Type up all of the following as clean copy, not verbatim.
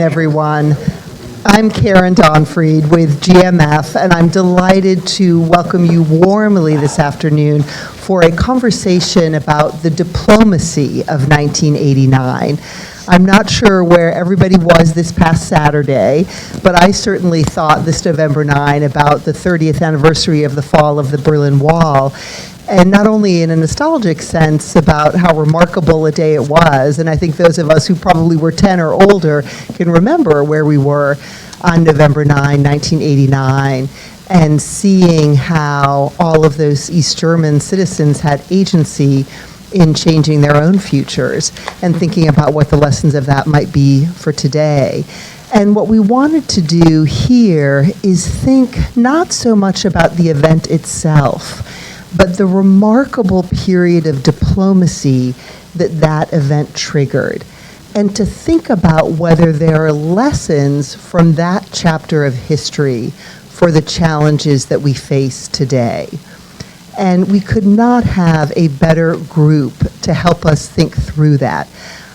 everyone. I'm Karen Donfried with GMF, and I'm delighted to welcome you warmly this afternoon for a conversation about the diplomacy of 1989. I'm not sure where everybody was this past Saturday, but I certainly thought this November 9 about the 30th anniversary of the fall of the Berlin Wall, and not only in a nostalgic sense about how remarkable a day it was, and I think those of us who probably were 10 or older can remember where we were on November 9, 1989, and seeing how all of those East German citizens had agency in changing their own futures and thinking about what the lessons of that might be for today. And what we wanted to do here is think not so much about the event itself, but the remarkable period of diplomacy that that event triggered, and to think about whether there are lessons from that chapter of history for the challenges that we face today. And we could not have a better group to help us think through that.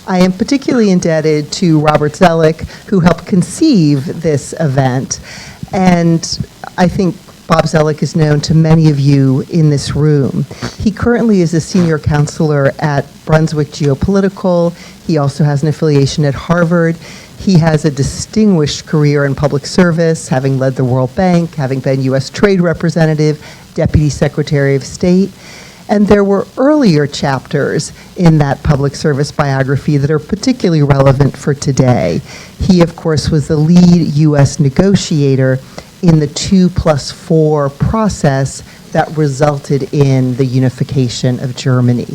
I am particularly indebted to Robert Zoellick, who helped conceive this event, and I think Bob Zoellick is known to many of you in this room. He currently is a senior counselor at Brunswick Geopolitical. He also has an affiliation at Harvard. He has a distinguished career in public service, having led the World Bank, having been U.S. Trade Representative, Deputy Secretary of State. And there were earlier chapters in that public service biography that are particularly relevant for today. He, of course, was the lead U.S. negotiator in the 2+4 process that resulted in the unification of Germany.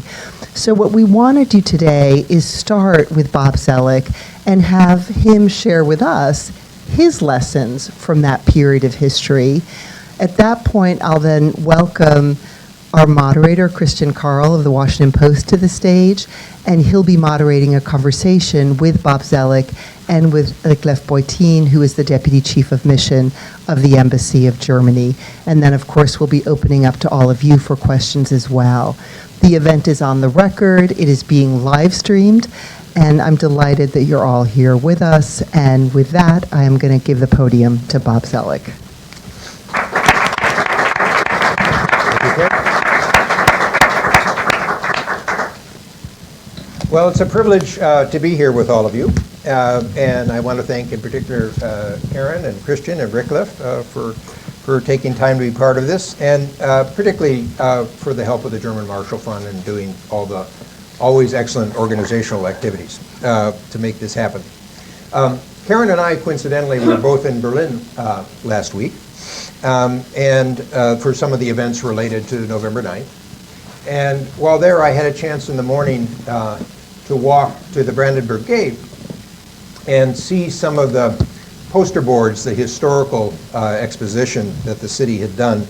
So what we want to do today is start with Bob Zoellick and have him share with us his lessons from that period of history. At that point, I'll then welcome our moderator, Christian Karl of the Washington Post, to the stage, and he'll be moderating a conversation with Bob Zoellick and with Detlef Beutin, who is the Deputy Chief of Mission of the Embassy of Germany. And then, of course, we'll be opening up to all of you for questions as well. The event is on the record. It is being live streamed, and I'm delighted that you're all here with us. And with that, I am going to give the podium to Bob Zoellick. Well, it's a privilege to be here with all of you, and I want to thank in particular Karen and Christian and Rickliff for taking time to be part of this, and particularly for the help of the German Marshall Fund and doing all the always excellent organizational activities to make this happen. Karen and I, coincidentally, were both in Berlin last week, and for some of the events related to November 9th. And while there, I had a chance in the morning to walk to the Brandenburg Gate and see some of the poster boards, the historical exposition that the city had done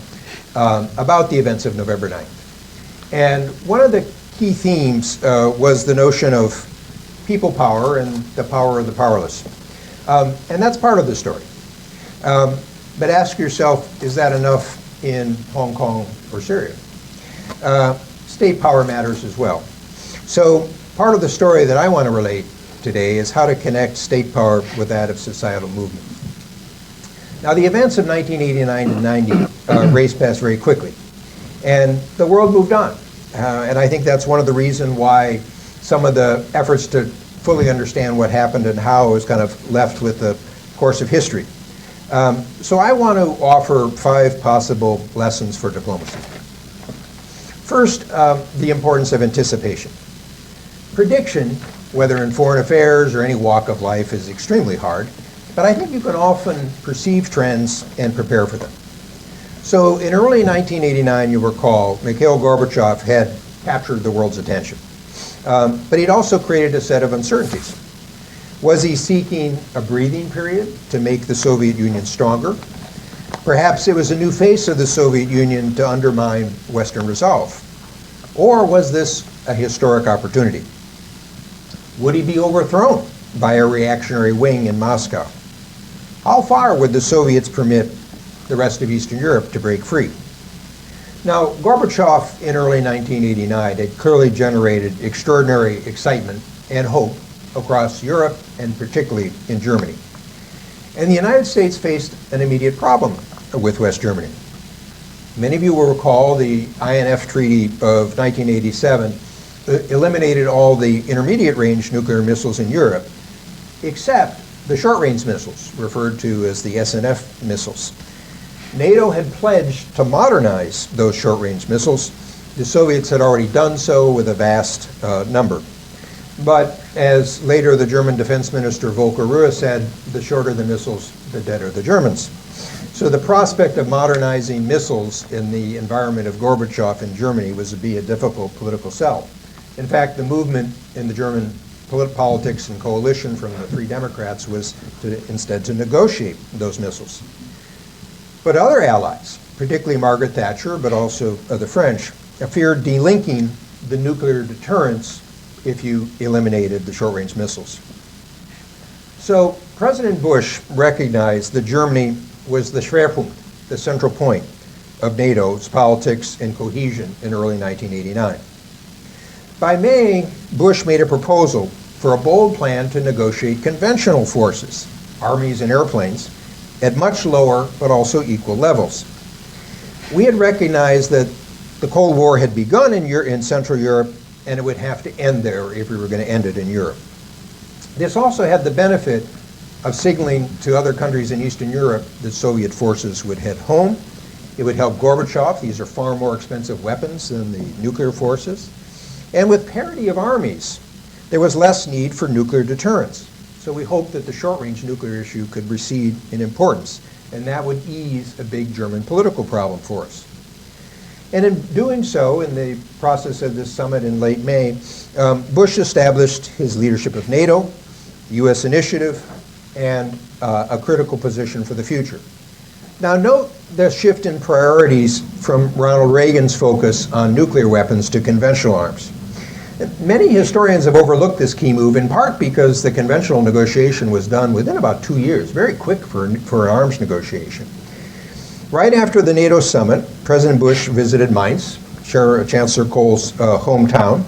about the events of November 9th. And one of the key themes was the notion of people power and the power of the powerless. And that's part of the story. But ask yourself, is that enough in Hong Kong or Syria? State power matters as well. So part of the story that I want to relate today is how to connect state power with that of societal movement. Now, the events of 1989 and 90 raced past very quickly, and the world moved on. And I think that's one of the reasons why some of the efforts to fully understand what happened and how it was kind of left with the course of history. So I want to offer 5 possible lessons for diplomacy. First, the importance of anticipation. Prediction, whether in foreign affairs or any walk of life, is extremely hard, but I think you can often perceive trends and prepare for them. So in early 1989, you recall, Mikhail Gorbachev had captured the world's attention, but he'd also created a set of uncertainties. Was he seeking a breathing period to make the Soviet Union stronger? Perhaps it was a new face of the Soviet Union to undermine Western resolve. Or was this a historic opportunity? Would he be overthrown by a reactionary wing in Moscow? How far would the Soviets permit the rest of Eastern Europe to break free? Now, Gorbachev in early 1989 had clearly generated extraordinary excitement and hope across Europe and particularly in Germany. And the United States faced an immediate problem with West Germany. Many of you will recall the INF Treaty of 1987 eliminated all the intermediate range nuclear missiles in Europe, except the short range missiles, referred to as the SNF missiles. NATO had pledged to modernize those short range missiles. The Soviets had already done so with a vast number. But as later the German Defense Minister Volker Ruhe said, the shorter the missiles, the deader the Germans. So the prospect of modernizing missiles in the environment of Gorbachev in Germany was to be a difficult political sell. In fact, the movement in the German politics and coalition from the Three Democrats was instead to negotiate those missiles. But other allies, particularly Margaret Thatcher, but also the French, feared delinking the nuclear deterrence if you eliminated the short-range missiles. So President Bush recognized that Germany was the Schwerpunkt, the central point of NATO's politics and cohesion in early 1989. By May, Bush made a proposal for a bold plan to negotiate conventional forces, armies and airplanes, at much lower but also equal levels. We had recognized that the Cold War had begun in Central Europe, and it would have to end there if we were going to end it in Europe. This also had the benefit of signaling to other countries in Eastern Europe that Soviet forces would head home. It would help Gorbachev. These are far more expensive weapons than the nuclear forces. And with parity of armies, there was less need for nuclear deterrence. So we hoped that the short-range nuclear issue could recede in importance, and that would ease a big German political problem for us. And in doing so, in the process of this summit in late May, Bush established his leadership of NATO, U.S. initiative, and a critical position for the future. Now note the shift in priorities from Ronald Reagan's focus on nuclear weapons to conventional arms. Many historians have overlooked this key move, in part because the conventional negotiation was done within about 2 years, very quick for an arms negotiation. Right after the NATO summit, President Bush visited Mainz, Chancellor Kohl's hometown.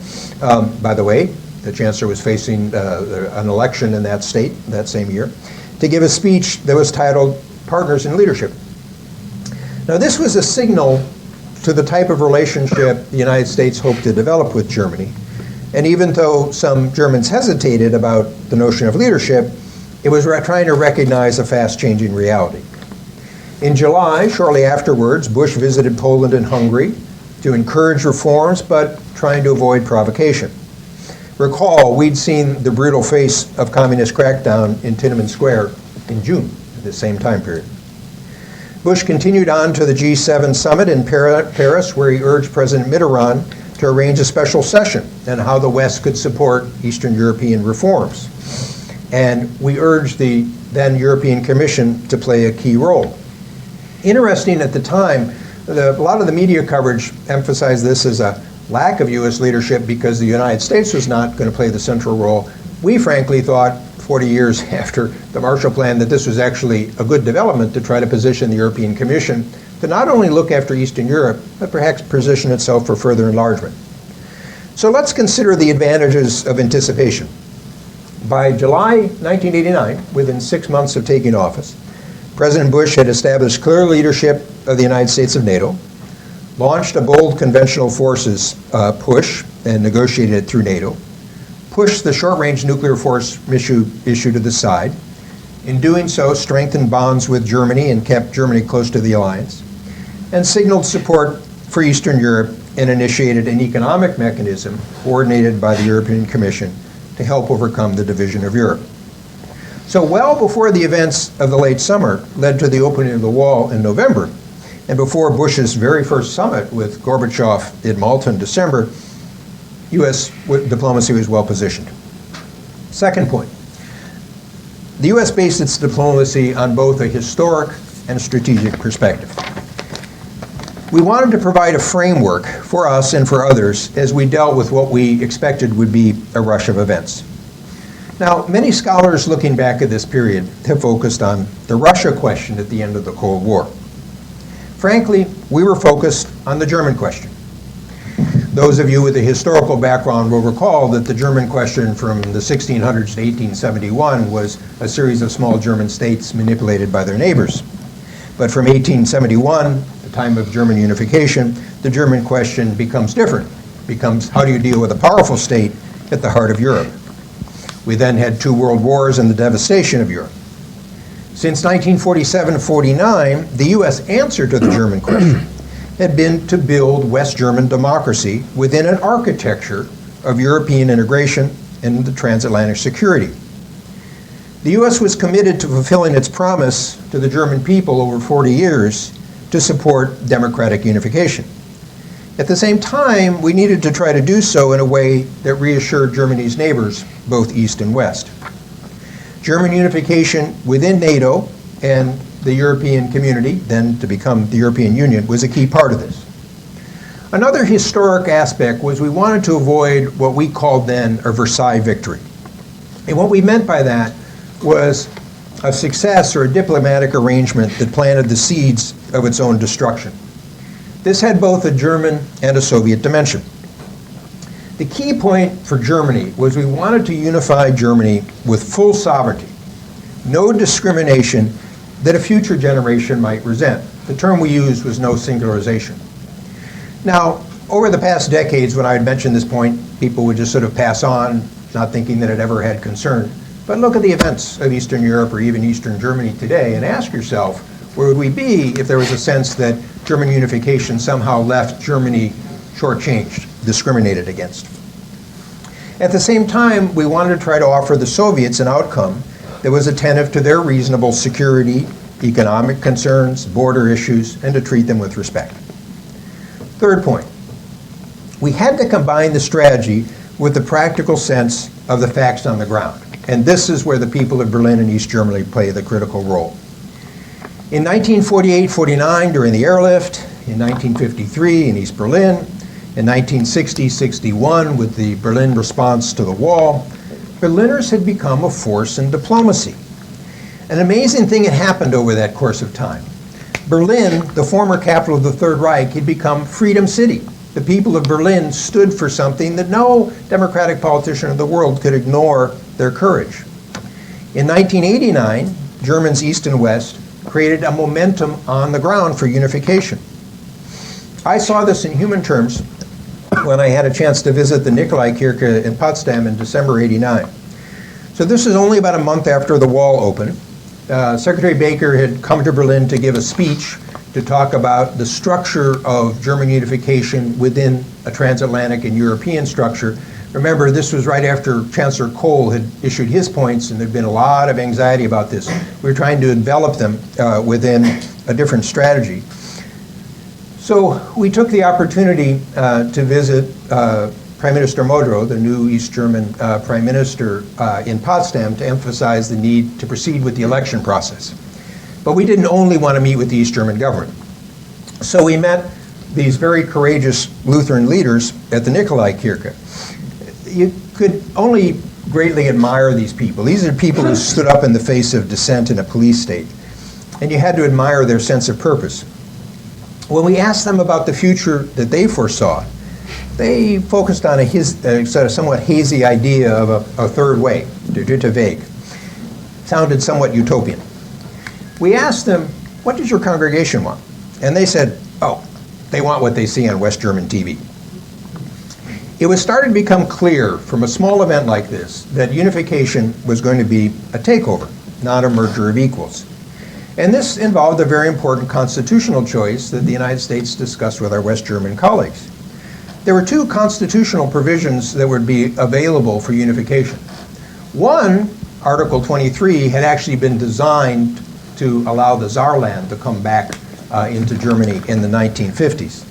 By the way, the Chancellor was facing an election in that state that same year, to give a speech that was titled Partners in Leadership. Now this was a signal to the type of relationship the United States hoped to develop with Germany. And even though some Germans hesitated about the notion of leadership, it was trying to recognize a fast-changing reality. In July, shortly afterwards, Bush visited Poland and Hungary to encourage reforms, but trying to avoid provocation. Recall, we'd seen the brutal face of communist crackdown in Tiananmen Square in June, at the same time period. Bush continued on to the G7 summit in Paris, where he urged President Mitterrand to arrange a special session on how the West could support Eastern European reforms. And we urged the then European Commission to play a key role. Interesting at the time, a lot of the media coverage emphasized this as a lack of U.S. leadership because the United States was not going to play the central role. We frankly thought, 40 years after the Marshall Plan, that this was actually a good development to try to position the European Commission to not only look after Eastern Europe, but perhaps position itself for further enlargement. So let's consider the advantages of anticipation. By July 1989, within 6 months of taking office, President Bush had established clear leadership of the United States of NATO, launched a bold conventional forces push and negotiated it through NATO, pushed the short-range nuclear force issue to the side. In doing so, strengthened bonds with Germany and kept Germany close to the alliance, and signaled support for Eastern Europe and initiated an economic mechanism coordinated by the European Commission to help overcome the division of Europe. So well before the events of the late summer led to the opening of the wall in November, and before Bush's very first summit with Gorbachev in Malta in December, U.S. diplomacy was well positioned. Second point, the U.S. based its diplomacy on both a historic and strategic perspective. We wanted to provide a framework for us and for others as we dealt with what we expected would be a rush of events. Now, many scholars looking back at this period have focused on the Russia question at the end of the Cold War. Frankly, we were focused on the German question. Those of you with a historical background will recall that the German question from the 1600s to 1871 was a series of small German states manipulated by their neighbors. But from 1871, the time of German unification, the German question becomes different. It becomes, how do you deal with a powerful state at the heart of Europe? We then had 2 world wars and the devastation of Europe. Since 1947-49, the U.S. answer to the German question had been to build West German democracy within an architecture of European integration and the transatlantic security. The U.S. was committed to fulfilling its promise to the German people over 40 years to support democratic unification. At the same time, we needed to try to do so in a way that reassured Germany's neighbors, both East and West. German unification within NATO and the European community, then to become the European Union, was a key part of this. Another historic aspect was we wanted to avoid what we called then a Versailles victory. And what we meant by that was a success or a diplomatic arrangement that planted the seeds of its own destruction. This had both a German and a Soviet dimension. The key point for Germany was we wanted to unify Germany with full sovereignty, no discrimination that a future generation might resent. The term we used was no singularization. Now, over the past decades, when I had mentioned this point, people would just sort of pass on, not thinking that it ever had concern. But look at the events of Eastern Europe or even Eastern Germany today and ask yourself, where would we be if there was a sense that German unification somehow left Germany shortchanged, discriminated against? At the same time, we wanted to try to offer the Soviets an outcome that was attentive to their reasonable security, economic concerns, border issues, and to treat them with respect. Third point, we had to combine the strategy with the practical sense of the facts on the ground. And this is where the people of Berlin and East Germany play the critical role. In 1948-49, during the airlift, in 1953 in East Berlin, in 1960-61 with the Berlin response to the wall, Berliners had become a force in diplomacy. An amazing thing had happened over that course of time. Berlin, the former capital of the Third Reich, had become Freedom City. The people of Berlin stood for something that no democratic politician in the world could ignore their courage. In 1989, Germans East and West created a momentum on the ground for unification. I saw this in human terms when I had a chance to visit the Nikolai Kirche in Potsdam in December '89. So this is only about a month after the wall opened. Secretary Baker had come to Berlin to give a speech to talk about the structure of German unification within a transatlantic and European structure. Remember, this was right after Chancellor Kohl had issued his points, and there'd been a lot of anxiety about this. We were trying to envelop them within a different strategy. So we took the opportunity to visit Prime Minister Modrow, the new East German Prime Minister, in Potsdam to emphasize the need to proceed with the election process. But we didn't only want to meet with the East German government. So we met these very courageous Lutheran leaders at the Nikolai Kirche. You could only greatly admire these people. These are people who stood up in the face of dissent in a police state. And you had to admire their sense of purpose. When we asked them about the future that they foresaw, they focused on a sort of somewhat hazy idea of a third way, dritte Weg. Sounded somewhat utopian. We asked them, what does your congregation want? And they said, oh, they want what they see on West German TV. It was starting to become clear from a small event like this that unification was going to be a takeover, not a merger of equals. And this involved a very important constitutional choice that the United States discussed with our West German colleagues. There were 2 constitutional provisions that would be available for unification. One, Article 23, had actually been designed to allow the Saarland to come back into Germany in the 1950s.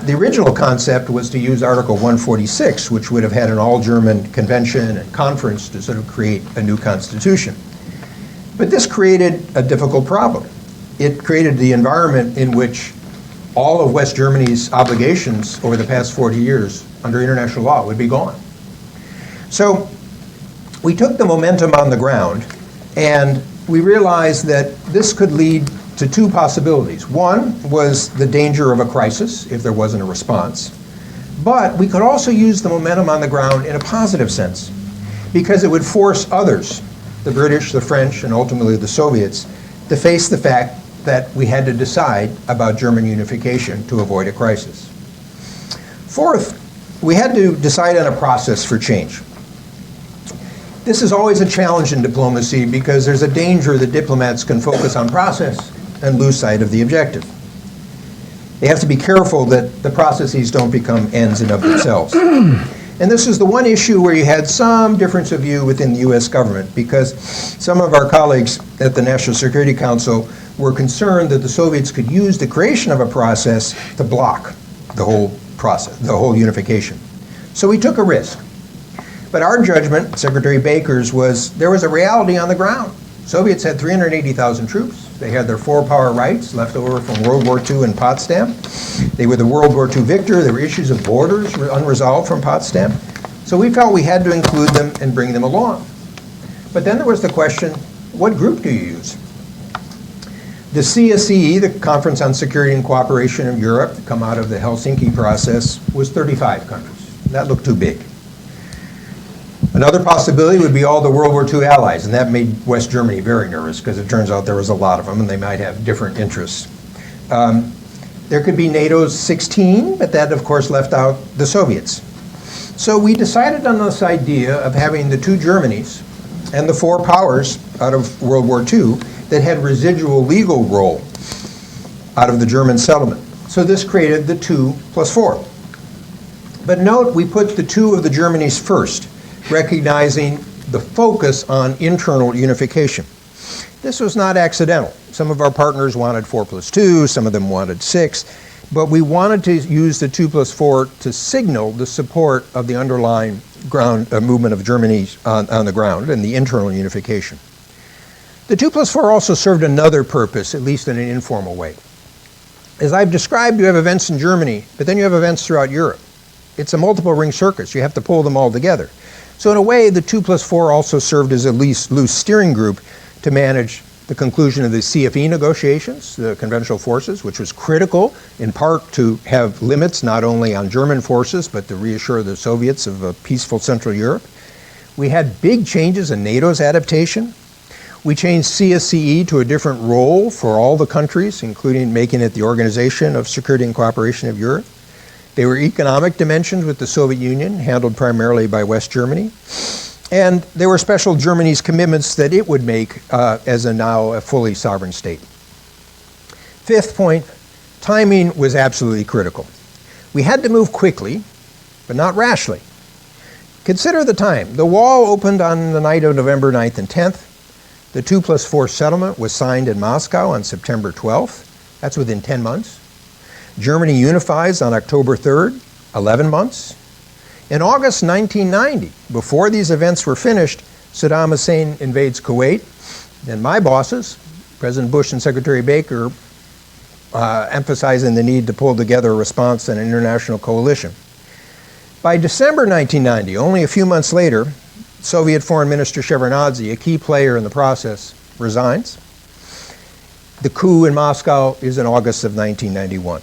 The original concept was to use Article 146, which would have had an all-German convention and conference to sort of create a new constitution. But this created a difficult problem. It created the environment in which all of West Germany's obligations over the past 40 years under international law would be gone. So we took the momentum on the ground, and we realized that this could lead to 2 possibilities. One was the danger of a crisis if there wasn't a response. But we could also use the momentum on the ground in a positive sense, because it would force others, the British, the French, and ultimately the Soviets, to face the fact that we had to decide about German unification to avoid a crisis. Fourth, we had to decide on a process for change. This is always a challenge in diplomacy because there's a danger that diplomats can focus on process and lose sight of the objective. They have to be careful that the processes don't become ends in of themselves. And this is the one issue where you had some difference of view within the US government, because some of our colleagues at the National Security Council were concerned that the Soviets could use the creation of a process to block the whole process, the whole unification. So we took a risk. But our judgment, Secretary Baker's, was there was a reality on the ground. Soviets had 380,000 troops. They had their four-power rights left over from World War II in Potsdam. They were the World War II victor. There were issues of borders unresolved from Potsdam. So we felt we had to include them and bring them along. But then there was the question, what group do you use? The CSCE, the Conference on Security and Cooperation of Europe, come out of the Helsinki process, was 35 countries. That looked too big. Another possibility would be all the World War II allies, and that made West Germany very nervous because it turns out there was a lot of them and they might have different interests. There could be NATO's 16, but that of course left out the Soviets. So we decided on this idea of having the two Germanys and the four powers out of World War II that had residual legal role out of the German settlement. So this created the 2+4. But note, we put the two of the Germanys first, recognizing the focus on internal unification. This was not accidental. Some of our partners wanted 4+2, some of them wanted 6, but we wanted to use the 2+4 to signal the support of the underlying ground movement of Germany on the ground and the internal unification. The 2+4 also served another purpose, at least in an informal way. As I've described, you have events in Germany, but then you have events throughout Europe. It's a multiple ring circus. You have to pull them all together. So in a way, the 2+4 also served as a loose steering group to manage the conclusion of the CFE negotiations, the conventional forces, which was critical in part to have limits not only on German forces, but to reassure the Soviets of a peaceful Central Europe. We had big changes in NATO's adaptation. We changed CSCE to a different role for all the countries, including making it the Organization of Security and Cooperation of Europe. They were economic dimensions with the Soviet Union, handled primarily by West Germany. And there were special Germany's commitments that it would make as now a fully sovereign state. Fifth point, timing was absolutely critical. We had to move quickly, but not rashly. Consider the time. The wall opened on the night of November 9th and 10th. The 2+4 settlement was signed in Moscow on September 12th. That's within 10 months. Germany unifies on October 3rd, 11 months. In August 1990, before these events were finished, Saddam Hussein invades Kuwait, and my bosses, President Bush and Secretary Baker, emphasizing the need to pull together a response and an international coalition. By December 1990, only a few months later, Soviet Foreign Minister Shevardnadze, a key player in the process, resigns. The coup in Moscow is in August of 1991.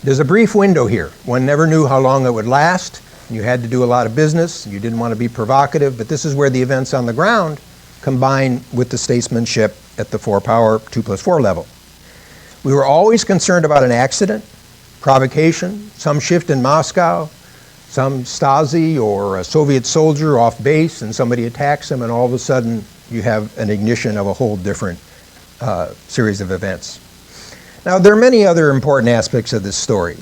There's a brief window here. One never knew how long it would last. You had to do a lot of business. You didn't want to be provocative, but this is where the events on the ground combine with the statesmanship at the four-power 2+4 level. We were always concerned about an accident, provocation, some shift in Moscow, some Stasi or a Soviet soldier off base and somebody attacks him, and all of a sudden you have an ignition of a whole different series of events. Now, there are many other important aspects of this story.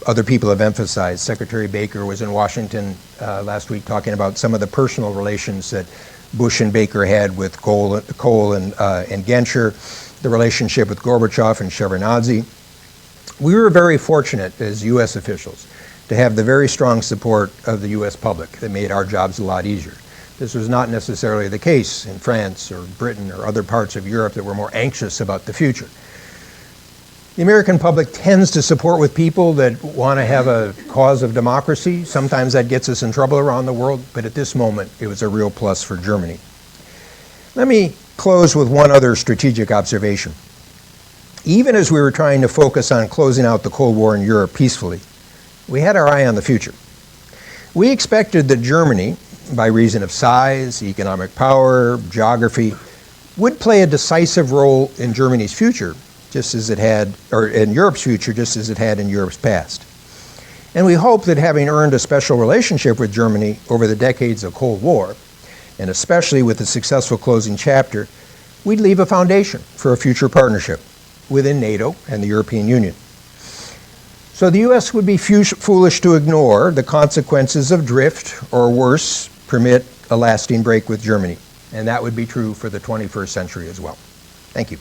Other people have emphasized. Secretary Baker was in Washington last week talking about some of the personal relations that Bush and Baker had with Kohl and Genscher, the relationship with Gorbachev and Shevardnadze. We were very fortunate as U.S. officials to have the very strong support of the U.S. public that made our jobs a lot easier. This was not necessarily the case in France or Britain or other parts of Europe that were more anxious about the future. The American public tends to support with people that want to have a cause of democracy. Sometimes that gets us in trouble around the world, but at this moment, it was a real plus for Germany. Let me close with one other strategic observation. Even as we were trying to focus on closing out the Cold War in Europe peacefully, we had our eye on the future. We expected that Germany, by reason of size, economic power, geography, would play a decisive role in Germany's future, just as it had, or in Europe's future, just as it had in Europe's past. And we hope that having earned a special relationship with Germany over the decades of Cold War, and especially with the successful closing chapter, we'd leave a foundation for a future partnership within NATO and the European Union. So the U.S. would be foolish to ignore the consequences of drift, or worse, permit a lasting break with Germany. And that would be true for the 21st century as well. Thank you.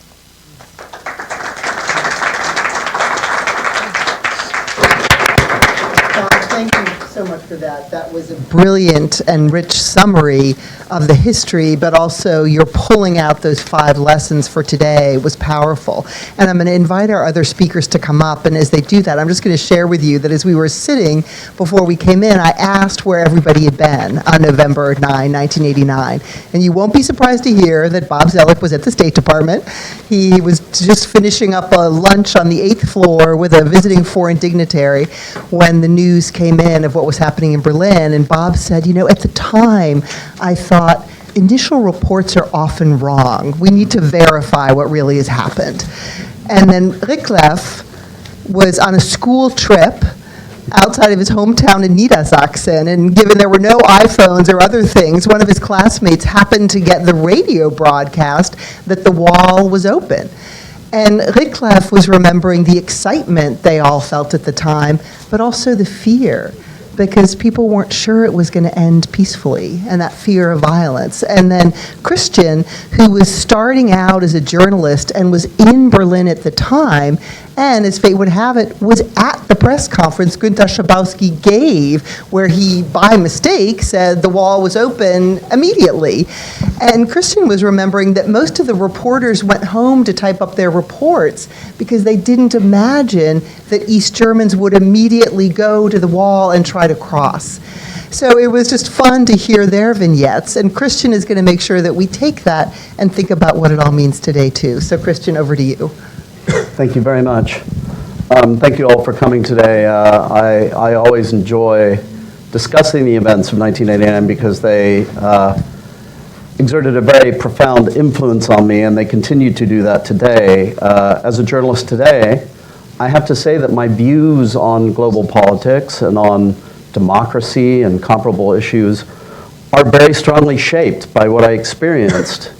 Thank you so much for that. That was a brilliant and rich summary of the history, but also you're pulling out those 5 lessons for today was powerful. And I'm going to invite our other speakers to come up, and as they do that, I'm just going to share with you that as we were sitting before we came in, I asked where everybody had been on November 9, 1989. And you won't be surprised to hear that Bob Zoellick was at the State Department. He was just finishing up a lunch on the 8th floor with a visiting foreign dignitary when the news came in of what was happening in Berlin. And Bob said, you know, at the time, I thought, initial reports are often wrong. We need to verify what really has happened. And then Rickleff was on a school trip outside of his hometown in Niedersachsen, and given there were no iPhones or other things, one of his classmates happened to get the radio broadcast that the wall was open. And Rickleff was remembering the excitement they all felt at the time, but also the fear, because people weren't sure it was going to end peacefully, and that fear of violence. And then Christian, who was starting out as a journalist and was in Berlin at the time, and as fate would have it, was at the press conference Günter Schabowski gave, where he, by mistake, said the wall was open immediately. And Christian was remembering that most of the reporters went home to type up their reports because they didn't imagine that East Germans would immediately go to the wall and try to cross. So it was just fun to hear their vignettes, and Christian is going to make sure that we take that and think about what it all means today, too. So Christian, over to you. Thank you very much. Thank you all for coming today. I always enjoy discussing the events of 1989 because they exerted a very profound influence on me, and they continue to do that today. As a journalist today, I have to say that my views on global politics and on democracy and comparable issues are very strongly shaped by what I experienced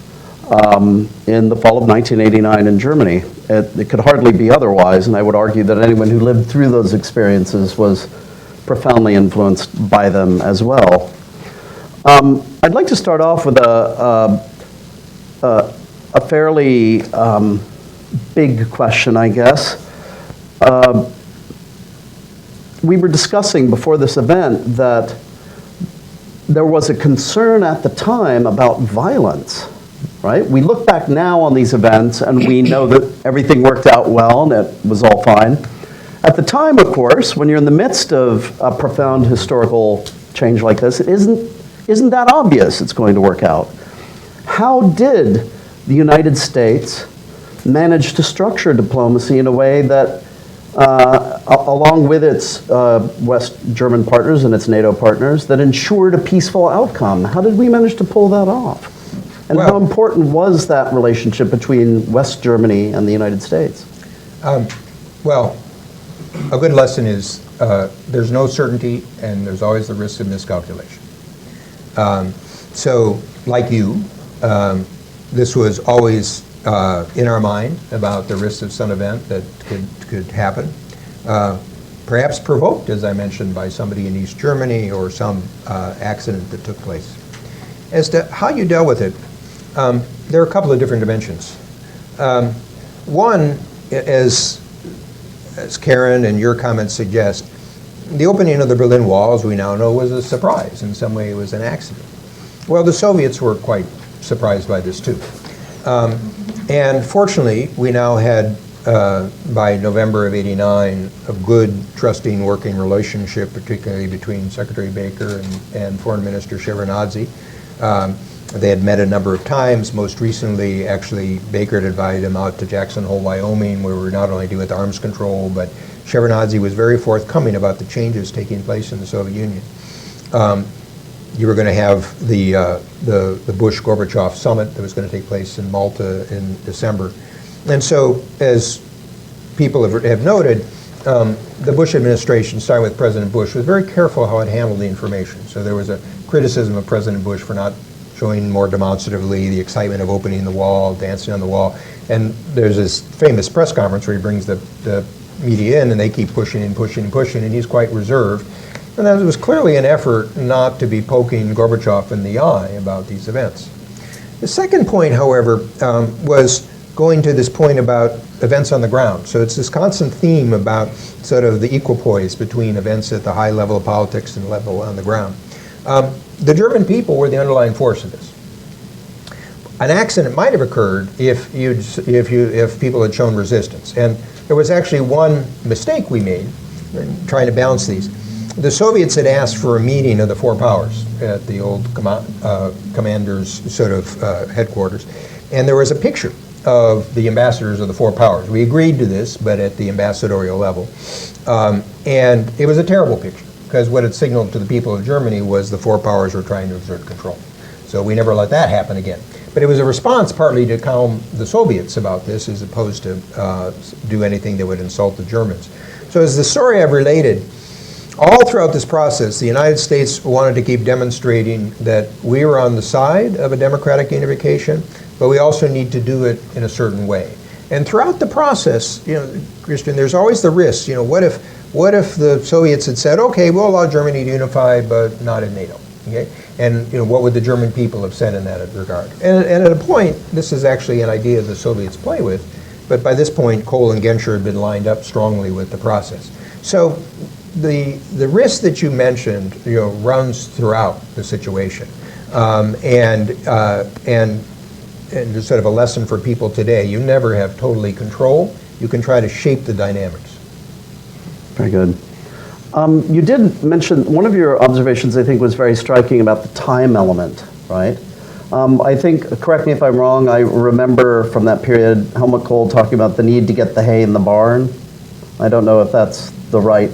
in the fall of 1989 in Germany. It could hardly be otherwise, and I would argue that anyone who lived through those experiences was profoundly influenced by them as well. I'd like to start off with a fairly big question, I guess. We were discussing before this event that there was a concern at the time about violence, right? We look back now on these events and we know that everything worked out well and it was all fine. At the time, of course, when you're in the midst of a profound historical change like this, it isn't that obvious it's going to work out. How did the United States manage to structure diplomacy in a way that, along with its West German partners and its NATO partners, that ensured a peaceful outcome? How did we manage to pull that off? And how important was that relationship between West Germany and the United States? Well, a good lesson is there's no certainty and there's always the risk of miscalculation. So, like you, this was always in our mind about the risk of some event that could happen. Perhaps provoked, as I mentioned, by somebody in East Germany or some accident that took place. As to how you dealt with it, there are a couple of different dimensions. One, as Karen and your comments suggest, the opening of the Berlin Wall, as we now know, was a surprise. In some way, it was an accident. Well, the Soviets were quite surprised by this, too. And fortunately, we now had, by November of '89, a good, trusting, working relationship, particularly between Secretary Baker and Foreign Minister Shevardnadze. They had met a number of times. Most recently, actually, Baker had invited him out to Jackson Hole, Wyoming, where we were not only dealing with arms control, but Shevardnadze was very forthcoming about the changes taking place in the Soviet Union. You were going to have the Bush-Gorbachev summit that was going to take place in Malta in December. And so, as people have noted, the Bush administration, starting with President Bush, was very careful how it handled the information. So there was a criticism of President Bush for not showing more demonstratively the excitement of opening the wall, dancing on the wall. And there's this famous press conference where he brings the media in, and they keep pushing and pushing and pushing, and he's quite reserved. And that was clearly an effort not to be poking Gorbachev in the eye about these events. The second point, however, was going to this point about events on the ground. So it's this constant theme about sort of the equipoise between events at the high level of politics and level on the ground. The German people were the underlying force of this. An accident might have occurred if people had shown resistance. And there was actually one mistake we made in trying to balance these. The Soviets had asked for a meeting of the four powers at the old commander's sort of headquarters. And there was a picture of the ambassadors of the four powers. We agreed to this, but at the ambassadorial level. And it was a terrible picture, because what it signaled to the people of Germany was the four powers were trying to exert control. So we never let that happen again. But it was a response partly to calm the Soviets about this, as opposed to do anything that would insult the Germans. So as the story I've related, all throughout this process, the United States wanted to keep demonstrating that we were on the side of a democratic unification, but we also need to do it in a certain way. And throughout the process, Christian, there's always the risk. What if the Soviets had said, okay, we'll allow Germany to unify, but not in NATO? Okay? And what would the German people have said in that regard? And at a point, this is actually an idea the Soviets play with, but by this point, Kohl and Genscher had been lined up strongly with the process. So the risk that you mentioned, runs throughout the situation, and there's sort of a lesson for people today. You never have totally control. You can try to shape the dynamics. Very good. You did mention, one of your observations I think was very striking about the time element, right? I think, correct me if I'm wrong, I remember from that period Helmut Kohl talking about the need to get the hay in the barn. I don't know if that's the right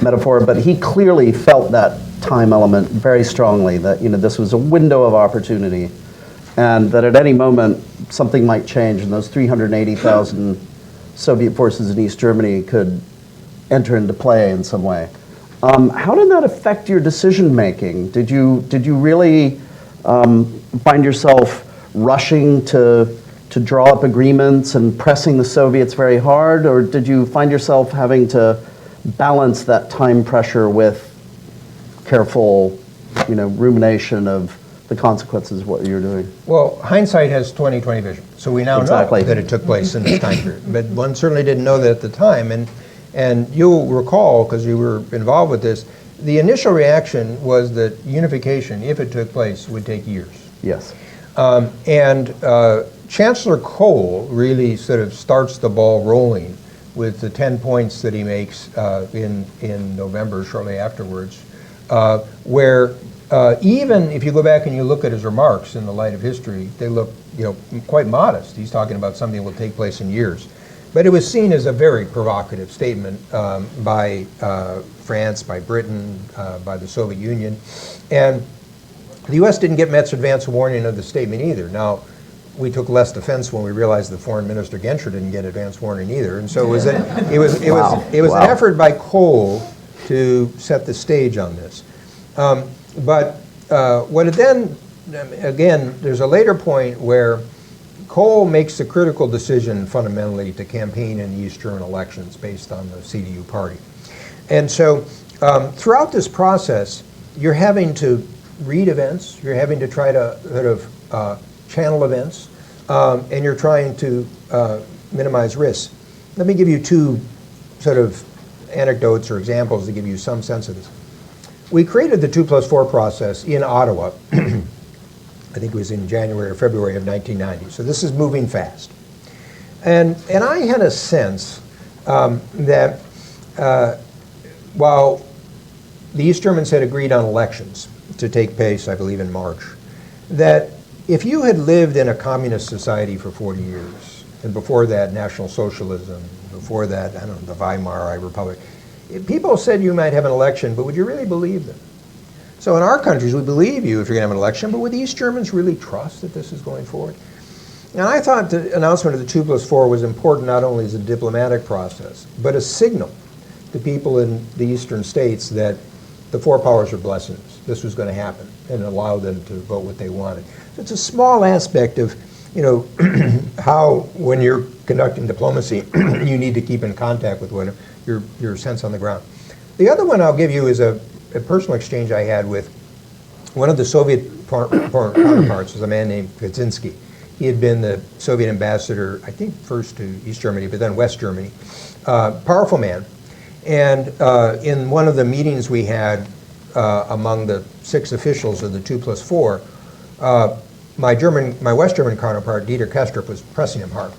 metaphor, but he clearly felt that time element very strongly, that this was a window of opportunity, and that at any moment something might change and those 380,000 Soviet forces in East Germany could enter into play in some way. How did that affect your decision making? Did you really find yourself rushing to draw up agreements and pressing the Soviets very hard, or did you find yourself having to balance that time pressure with careful, rumination of the consequences of what you're doing? Well, hindsight has 20/20 vision, so we now know that it took place in this time period. But one certainly didn't know that at the time, and you'll recall, because you were involved with this, the initial reaction was that unification, if it took place, would take years. Yes. And Chancellor Kohl really sort of starts the ball rolling with the 10 points that he makes in November, shortly afterwards, where even if you go back and you look at his remarks in the light of history, they look quite modest. He's talking about something that will take place in years. But it was seen as a very provocative statement by France, by Britain, by the Soviet Union. And the U.S. didn't get much advance warning of the statement either. Now, we took less offense when we realized that Foreign Minister Genscher didn't get advance warning either. And so it was an effort by Kohl to set the stage on this. But what it then, again, there's a later point where Kohl makes the critical decision fundamentally to campaign in the East German elections based on the CDU party. And so throughout this process, you're having to read events, you're having to try to sort of channel events, and you're trying to minimize risks. Let me give you two sort of anecdotes or examples to give you some sense of this. We created the 2+4 process in Ottawa. I think it was in January or February of 1990. So this is moving fast. And I had a sense that while the East Germans had agreed on elections to take place, I believe, in March, that if you had lived in a communist society for 40 years, and before that, National Socialism, before that, I don't know, the Weimar Republic, people said you might have an election, but would you really believe them? So in our countries, we believe you if you're going to have an election, but would the East Germans really trust that this is going forward? And I thought the announcement of the 2+4 was important not only as a diplomatic process, but a signal to people in the eastern states that the four powers are blessing us. This was going to happen, and allow them to vote what they wanted. So it's a small aspect of, you know, how when you're conducting diplomacy, you need to keep in contact with what your sense on the ground. The other one I'll give you is a personal exchange I had with one of the Soviet counterparts, was a man named Kaczynski. He had been the Soviet ambassador, I think first to East Germany, but then West Germany. Powerful man. And in one of the meetings we had among the 6 officials of the 2+4, my West German counterpart, Dieter Kestrup, was pressing him hard.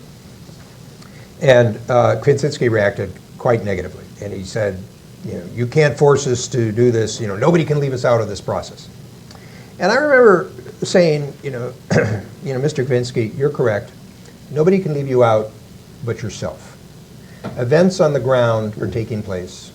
And Kaczynski reacted quite negatively. And he said, you know, you can't force us to do this. You know, nobody can leave us out of this process. And I remember saying, you know, Mr. Kaczynski, you're correct. Nobody can leave you out but yourself. Events on the ground are taking place.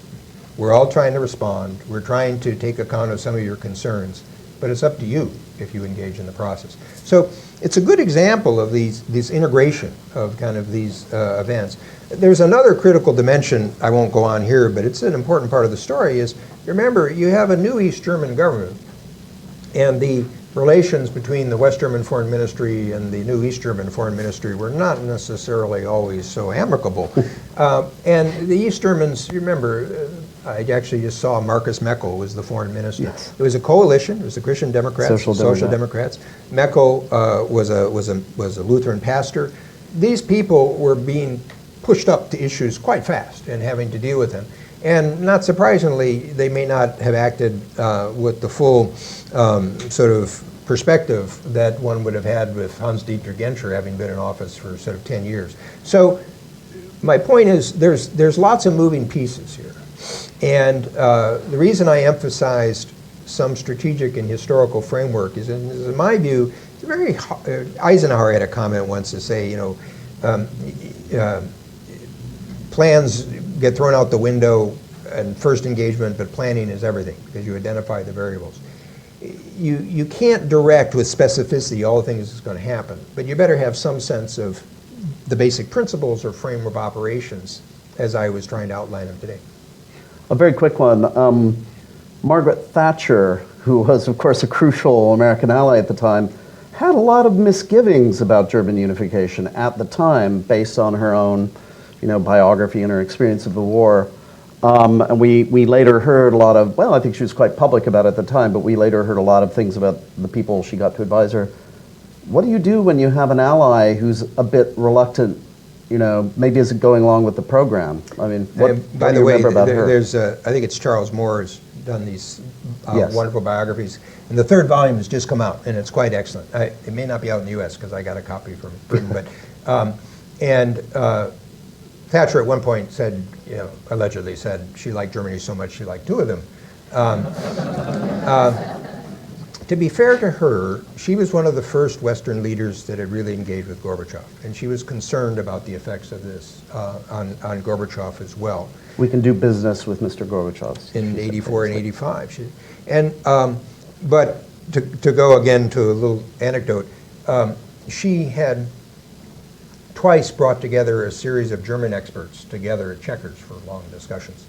We're all trying to respond. We're trying to take account of some of your concerns, but it's up to you if you engage in the process. So it's a good example of this integration of kind of these events. There's another critical dimension, I won't go on here, but it's an important part of the story, is remember, you have a new East German government, and the relations between the West German Foreign Ministry and the new East German Foreign Ministry were not necessarily always so amicable. And the East Germans, you remember, I actually just saw Marcus Meckel was the foreign minister. Yes. It was a coalition. It was the Christian Democrats, Social Democrats. Meckel was a Lutheran pastor. These people were being pushed up to issues quite fast and having to deal with them. And not surprisingly, they may not have acted with the full sort of perspective that one would have had with Hans-Dietrich Genscher having been in office for sort of 10 years. So my point is there's lots of moving pieces here. And the reason I emphasized some strategic and historical framework is, in my view, it's very Eisenhower had a comment once to say, you know, plans get thrown out the window and first engagement, but planning is everything because you identify the variables. You can't direct with specificity all the things that's going to happen, but you better have some sense of the basic principles or frame of operations as I was trying to outline them today. A very quick one. Margaret Thatcher, who was, of course, a crucial American ally at the time, had a lot of misgivings about German unification at the time based on her own, you know, biography and her experience of the war. And we later heard a lot of, well, I think she was quite public about it at the time, but we later heard a lot of things about the people she got to advise her. What do you do when you have an ally who's a bit reluctant, you know, maybe isn't going along with the program? I mean, what by do the you way, remember about her? there's I think it's Charles Moore has done these Yes. wonderful biographies, and the 3rd volume has just come out, and it's quite excellent. It may not be out in the U.S. because I got a copy from Britain, but Thatcher at one point said, you know, allegedly said she liked Germany so much she liked 2 of them. To be fair to her, she was one of the first Western leaders that had really engaged with Gorbachev, and she was concerned about the effects of this on Gorbachev as well. We can do business with Mr. Gorbachev. In 84 and 85. But to go again to a little anecdote, she had twice brought together a series of German experts together at Chequers for long discussions.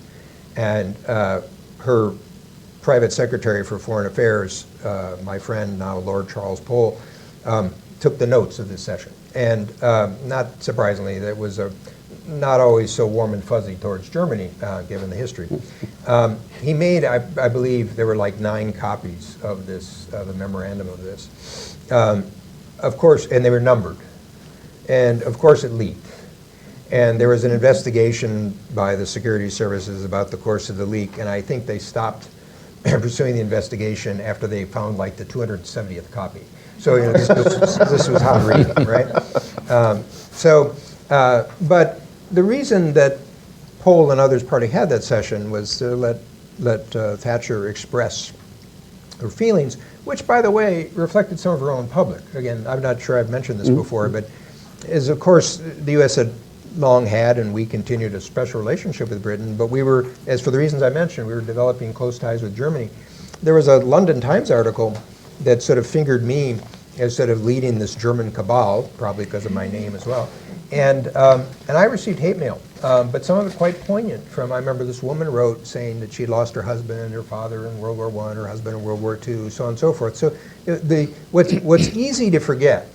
And her private secretary for foreign affairs, my friend, now Lord Charles Pole, took the notes of this session. And not surprisingly, that was not always so warm and fuzzy towards Germany, given the history. He made, I believe, there were like 9 copies of this, of a memorandum of this. Of course, and they were numbered. And of course it leaked. And there was an investigation by the security services about the course of the leak, and I think they stopped pursuing the investigation after they found like the 270th copy. So you know, this was hot reading, right? But the reason that Pole and others probably had that session was to let Thatcher express her feelings, which, by the way, reflected some of her own public. Again, I'm not sure I've mentioned this before, but as of course the U.S. had long had, and we continued a special relationship with Britain, but we were, as for the reasons I mentioned, we were developing close ties with Germany. There was a London Times article that sort of fingered me as sort of leading this German cabal, probably because of my name as well. And I received hate mail, but some of it quite poignant from, I remember this woman wrote saying that she'd lost her husband and her father in World War I, her husband in World War II, so on and so forth. So what's easy to forget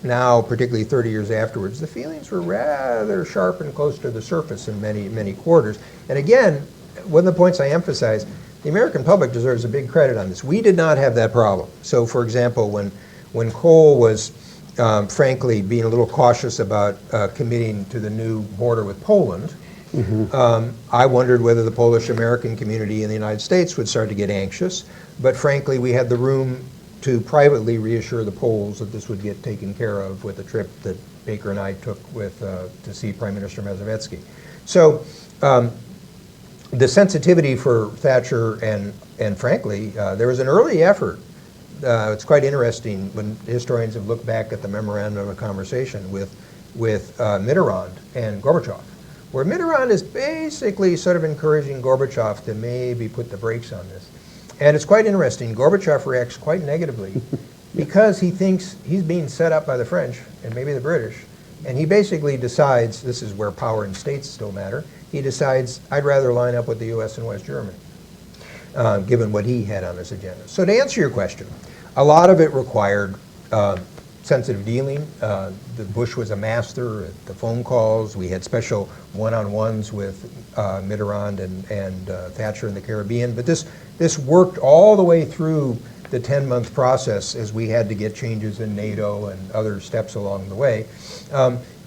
now, particularly 30 years afterwards, the feelings were rather sharp and close to the surface in many, many quarters. And again, one of the points I emphasize, the American public deserves a big credit on this. We did not have that problem. So for example, when Kohl was frankly being a little cautious about committing to the new border with Poland, I wondered whether the Polish-American community in the United States would start to get anxious. But frankly, we had the room to privately reassure the Poles that this would get taken care of with the trip that Baker and I took to see Prime Minister Mazowiecki. So the sensitivity for Thatcher and frankly, there was an early effort. It's quite interesting when historians have looked back at the memorandum of conversation with Mitterrand and Gorbachev, where Mitterrand is basically sort of encouraging Gorbachev to maybe put the brakes on this. And it's quite interesting. Gorbachev reacts quite negatively because he thinks he's being set up by the French and maybe the British. And he basically decides, this is where power and states still matter, he decides, I'd rather line up with the US and West Germany, given what he had on his agenda. So to answer your question, a lot of it required sensitive dealing. The Bush was a master at the phone calls. We had special one-on-ones with Mitterrand and Thatcher in the Caribbean. But this worked all the way through the 10-month process as we had to get changes in NATO and other steps along the way.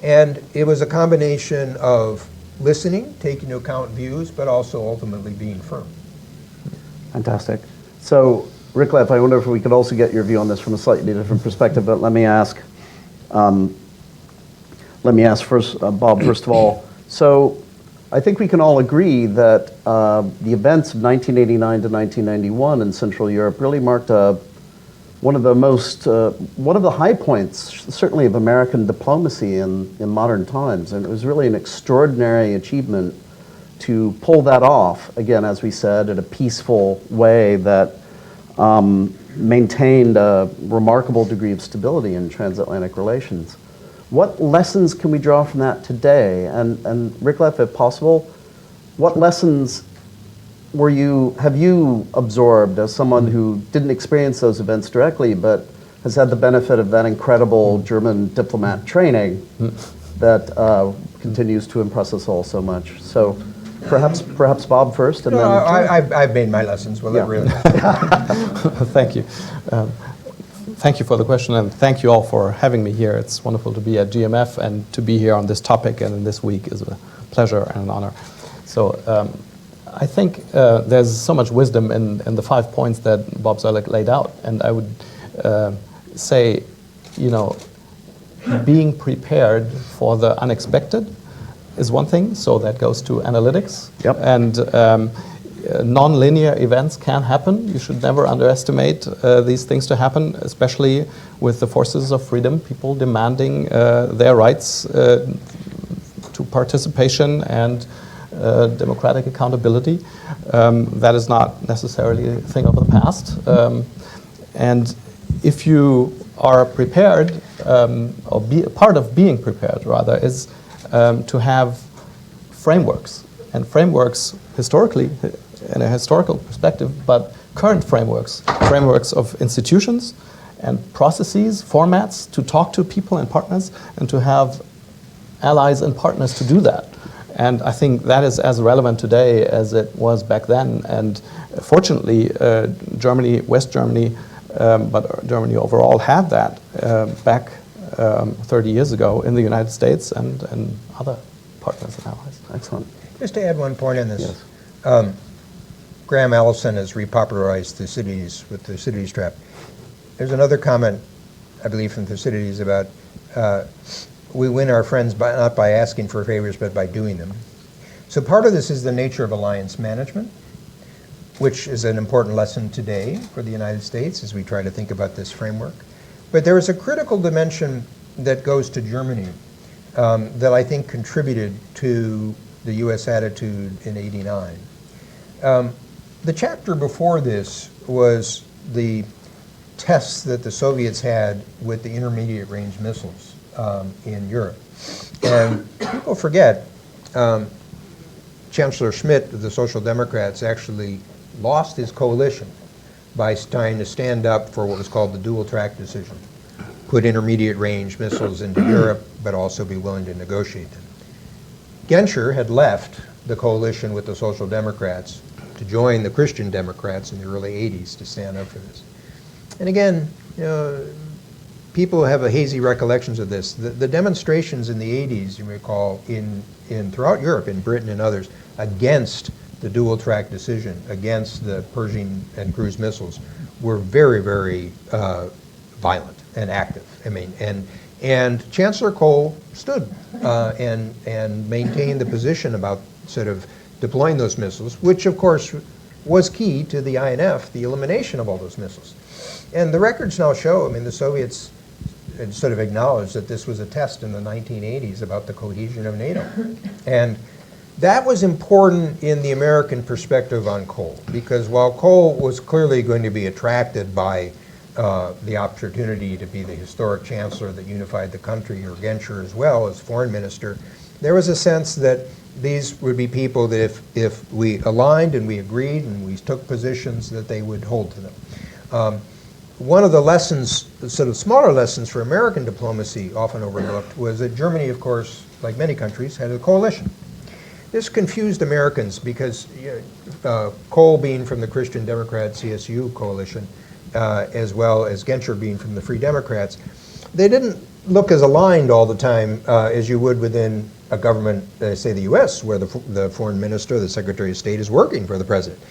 And it was a combination of listening, taking into account views, but also ultimately being firm. Fantastic. So, Rickliff, I wonder if we could also get your view on this from a slightly different perspective, but let me ask first, Bob, first of all. So, I think we can all agree that the events of 1989 to 1991 in Central Europe really marked one of the high points, certainly of American diplomacy in modern times, and it was really an extraordinary achievement to pull that off, again, as we said, in a peaceful way that maintained a remarkable degree of stability in transatlantic relations. What lessons can we draw from that today? And Rickliff, if possible, what lessons have you absorbed as someone who didn't experience those events directly, but has had the benefit of that incredible German diplomat training that continues to impress us all so much? So perhaps Bob first, and no, then I've made my lessons. Well, yeah. really. Thank you. Thank you for the question, and thank you all for having me here. It's wonderful to be at GMF, and to be here on this topic and in this week is a pleasure and an honor. So I think there's so much wisdom in the 5 points that Bob Zoellick laid out, and I would say, being prepared for the unexpected is one thing, so that goes to analytics. Yep. And non-linear events can happen. You should never underestimate these things to happen, especially with the forces of freedom, people demanding their rights to participation and democratic accountability. That is not necessarily a thing of the past. And if you are prepared, or be a part of being prepared, rather, is to have frameworks. And frameworks, historically, in a historical perspective, but current frameworks of institutions and processes, formats to talk to people and partners, and to have allies and partners to do that. And I think that is as relevant today as it was back then. And fortunately, Germany, West Germany, but Germany overall had that back 30 years ago in the United States and other partners and allies. excellent. Just to add one point on this. Yes. Graham Allison has repopularized Thucydides with Thucydides trap. There's another comment, I believe, from Thucydides about we win our friends not by asking for favors, but by doing them. So part of this is the nature of alliance management. which is an important lesson today for the United States as we try to think about this framework. But there is a critical dimension that goes to Germany that I think contributed to the U.S. attitude in '89. The chapter before this was the tests that the Soviets had with the intermediate range missiles in Europe. And people forget, Chancellor Schmidt of the Social Democrats actually lost his coalition by trying to stand up for what was called the dual track decision. Put intermediate range missiles into Europe, but also be willing to negotiate them. Genscher had left the coalition with the Social Democrats to join the Christian Democrats in the early '80s to stand up for this. And again, people have a hazy recollections of this. The demonstrations in the '80s, you recall, in throughout Europe, in Britain and others, against the dual track decision, against the Pershing and cruise missiles, were very, very violent and active. I mean, and Chancellor Kohl stood and maintained the position about sort of deploying those missiles, which of course was key to the INF, the elimination of all those missiles. And the records now show, I mean, the Soviets had sort of acknowledged that this was a test in the 1980s about the cohesion of NATO. And that was important in the American perspective on Kohl, because while Kohl was clearly going to be attracted by the opportunity to be the historic chancellor that unified the country, or Genscher as well as foreign minister, there was a sense that these would be people that if we aligned and we agreed and we took positions, that they would hold to them. One of the lessons, sort of smaller lessons for American diplomacy, often overlooked, was that Germany, of course, like many countries, had a coalition. This confused Americans because Kohl being from the Christian Democrat CSU coalition, as well as Genscher being from the Free Democrats, they didn't look as aligned all the time as you would within a government, say the U.S., where the foreign minister, the Secretary of State, is working for the president.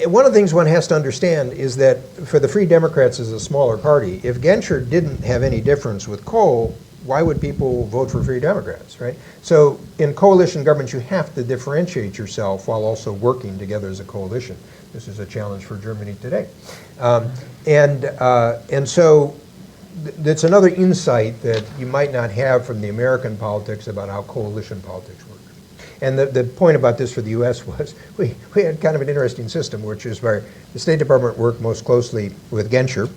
One of the things one has to understand is that for the Free Democrats as a smaller party, if Genscher didn't have any difference with Kohl, why would people vote for Free Democrats, right? So in coalition governments, you have to differentiate yourself while also working together as a coalition. This is a challenge for Germany today. And so that's another insight that you might not have from the American politics about how coalition politics work. And the point about this for the U.S. was we had kind of an interesting system, which is where the State Department worked most closely with Genscher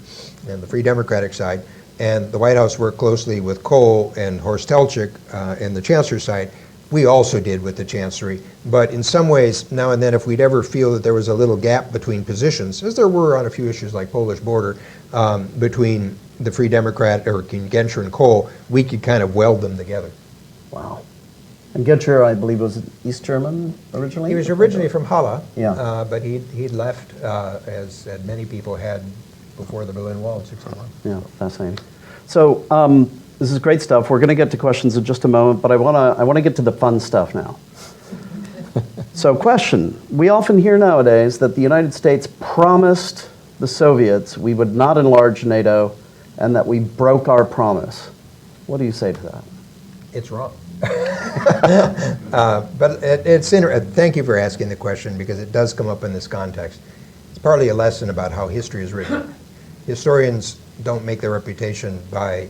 and the Free Democratic side, and the White House worked closely with Kohl and Horst Teltschik and the Chancellor side. We also did with the Chancellery. But in some ways, now and then, if we'd ever feel that there was a little gap between positions, as there were on a few issues like Polish border, between the Free Democrat, or Genscher and Kohl, we could kind of weld them together. Wow. And Genscher, I believe, was East German originally? He was originally from Halle, Yeah. but he'd left, as many people had before the Berlin Wall in '61. Yeah, fascinating. So this is great stuff. We're going to get to questions in just a moment, but I want to get to the fun stuff now. So question. We often hear nowadays that the United States promised the Soviets we would not enlarge NATO and that we broke our promise. What do you say to that? It's wrong. But it's thank you for asking the question, because it does come up in this context. It's partly a lesson about how history is written. Historians don't make their reputation by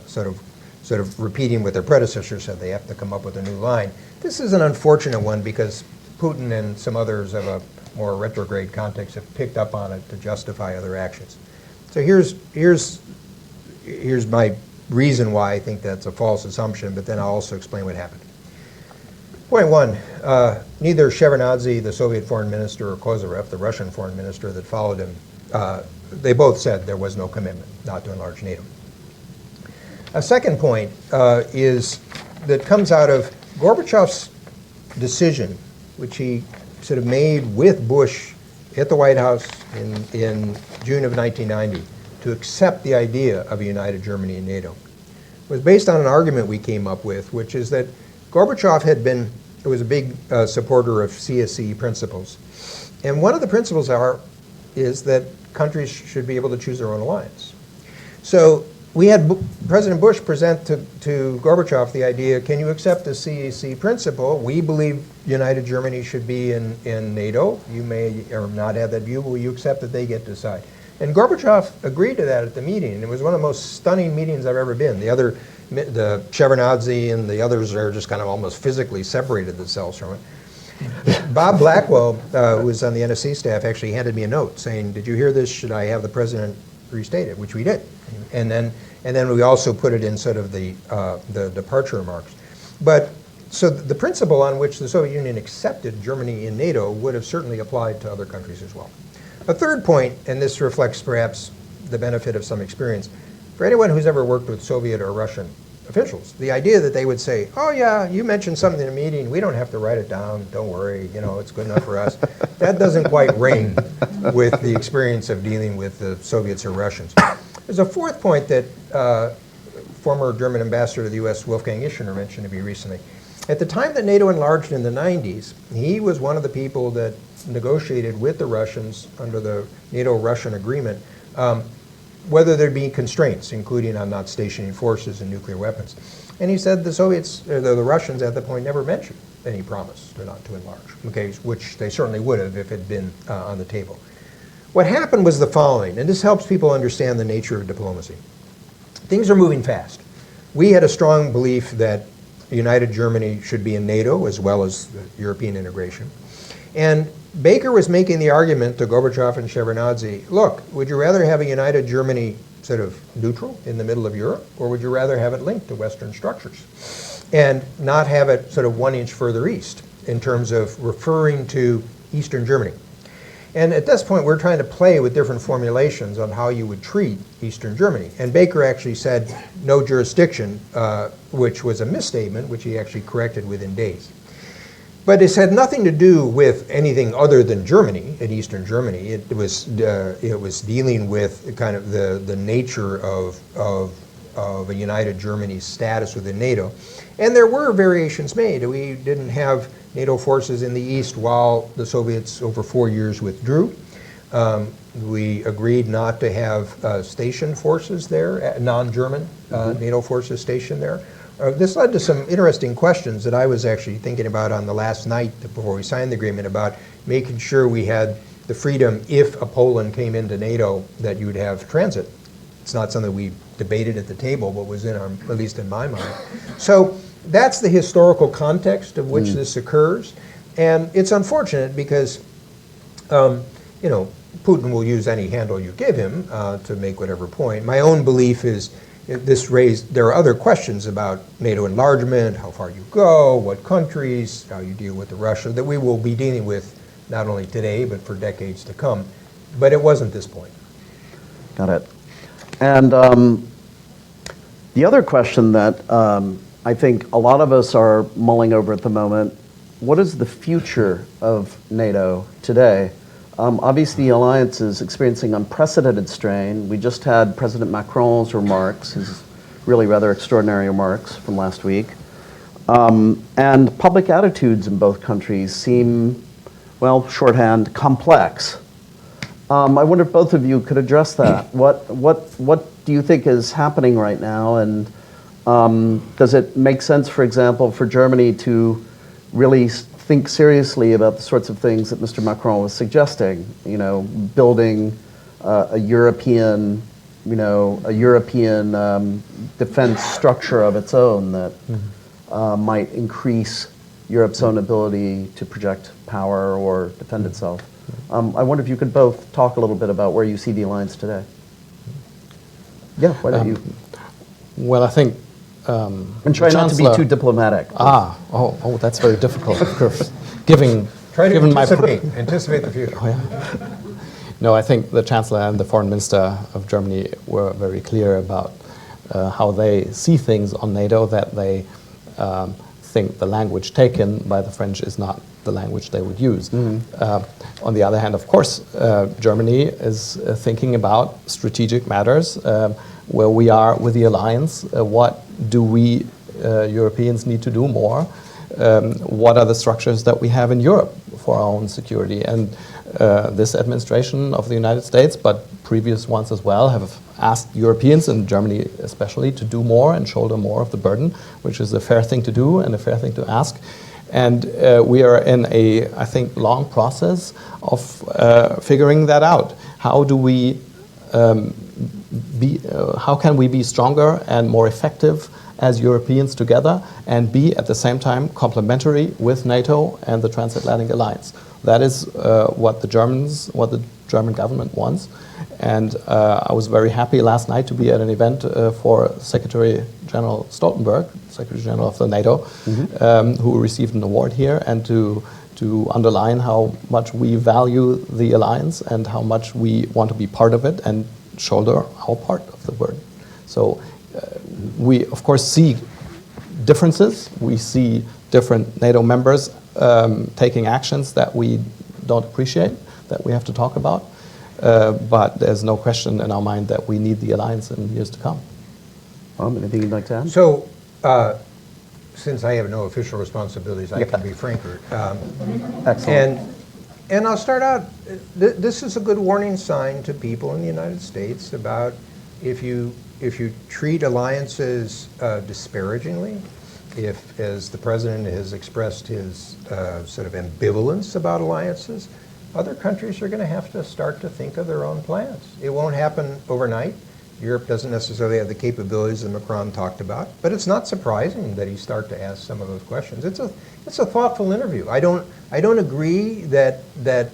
sort of repeating what their predecessors said. They have to come up with a new line. This is an unfortunate one because Putin and some others of a more retrograde context have picked up on it to justify other actions. So here's my reason why I think that's a false assumption, but then I'll also explain what happened. Point one, neither Shevardnadze, the Soviet foreign minister, or Kozyrev, the Russian foreign minister that followed him, they both said there was no commitment not to enlarge NATO. A second point is that comes out of Gorbachev's decision, which he sort of made with Bush at the White House in June of 1990 to accept the idea of a united Germany and NATO. It was based on an argument we came up with, which is that Gorbachev was a big supporter of CSE principles. And one of the principles is that countries should be able to choose their own alliance. So we had President Bush present to Gorbachev the idea, can you accept the CEC principle? We believe United Germany should be in NATO. You may or not have that view, but will you accept that they get to decide? And Gorbachev agreed to that at the meeting. It was one of the most stunning meetings I've ever been. The Shevardnadze and the others are just kind of almost physically separated themselves from it. Bob Blackwell, who was on the NSC staff, actually handed me a note saying, did you hear this? Should I have the president restate it? Which we did. And then we also put it in sort of the departure remarks. But so the principle on which the Soviet Union accepted Germany in NATO would have certainly applied to other countries as well. A third point, and this reflects perhaps the benefit of some experience, for anyone who's ever worked with Soviet or Russian officials, the idea that they would say, oh yeah, you mentioned something in a meeting, we don't have to write it down, don't worry, it's good enough for us. That doesn't quite ring with the experience of dealing with the Soviets or Russians. There's a fourth point that former German ambassador to the US, Wolfgang Ischinger, mentioned to me recently. At the time that NATO enlarged in the 90s, he was one of the people that negotiated with the Russians under the NATO-Russian agreement whether there'd be constraints, including on not stationing forces and nuclear weapons. And he said the Soviets, the Russians at the point, never mentioned any promise to not to enlarge, okay, which they certainly would have if it had been on the table. What happened was the following, and this helps people understand the nature of diplomacy. Things are moving fast. We had a strong belief that United Germany should be in NATO as well as European integration. And Baker was making the argument to Gorbachev and Shevardnadze, look, would you rather have a united Germany sort of neutral in the middle of Europe, or would you rather have it linked to Western structures and not have it sort of 1 inch further east in terms of referring to Eastern Germany? And at this point, we're trying to play with different formulations on how you would treat Eastern Germany. And Baker actually said no jurisdiction, which was a misstatement, which he actually corrected within days. But this had nothing to do with anything other than Germany, in Eastern Germany. It was dealing with kind of the nature of a united Germany's status within NATO. And there were variations made. We didn't have NATO forces in the East while the Soviets over 4 years withdrew. We agreed not to have stationed forces there, non-German NATO forces stationed there. This led to some interesting questions that I was actually thinking about on the last night before we signed the agreement about making sure we had the freedom, if a Poland came into NATO, that you would have transit. It's not something we debated at the table, but was in our, at least in my mind. So that's the historical context of which this occurs. And it's unfortunate because, Putin will use any handle you give him to make whatever point. My own belief is there are other questions about NATO enlargement, how far you go, what countries, how you deal with the Russia, that we will be dealing with not only today, but for decades to come. But it wasn't this point. Got it. And the other question that I think a lot of us are mulling over at the moment, what is the future of NATO today? Obviously, the alliance is experiencing unprecedented strain. We just had President Macron's remarks, his really rather extraordinary remarks from last week. And public attitudes in both countries seem, well, shorthand, complex. I wonder if both of you could address that. What do you think is happening right now? And does it make sense, for example, for Germany to really think seriously about the sorts of things that Mr. Macron was suggesting, building a European defense structure of its own that might increase Europe's own ability to project power or defend itself. I wonder if you could both talk a little bit about where you see the alliance today. Yeah, why don't you? Well, I think and try not to be too diplomatic. That's very difficult, of course. Try to anticipate the future. Oh, yeah. No, I think the Chancellor and the Foreign Minister of Germany were very clear about how they see things on NATO, that they think the language taken by the French is not the language they would use. On the other hand, of course, Germany is thinking about strategic matters, where we are with the alliance. What do we Europeans need to do more what are the structures that we have in Europe for our own security. And this administration of the United States, but previous ones as well, have asked Europeans, and Germany especially, to do more and shoulder more of the burden, which is a fair thing to do and a fair thing to ask. And we are in a, I think, long process of figuring that out. How do we how can we be stronger and more effective as Europeans together, and be at the same time complementary with NATO and the Transatlantic Alliance? That is what the German government wants. And I was very happy last night to be at an event for Secretary General Stoltenberg, Secretary General of the NATO, who received an award here, and to underline how much we value the alliance and how much we want to be part of it and shoulder our part of the burden. So we, of course, see differences. We see different NATO members taking actions that we don't appreciate, that we have to talk about. But there's no question in our mind that we need the alliance in years to come. Anything you'd like to add? So, since I have no official responsibilities, I can be franker. Excellent. And I'll start out, this is a good warning sign to people in the United States about if you treat alliances disparagingly, if, as the President has expressed his sort of ambivalence about alliances, other countries are going to have to start to think of their own plans. It won't happen overnight. Europe doesn't necessarily have the capabilities that Macron talked about, but it's not surprising that he start to ask some of those questions. It's a thoughtful interview. I don't agree that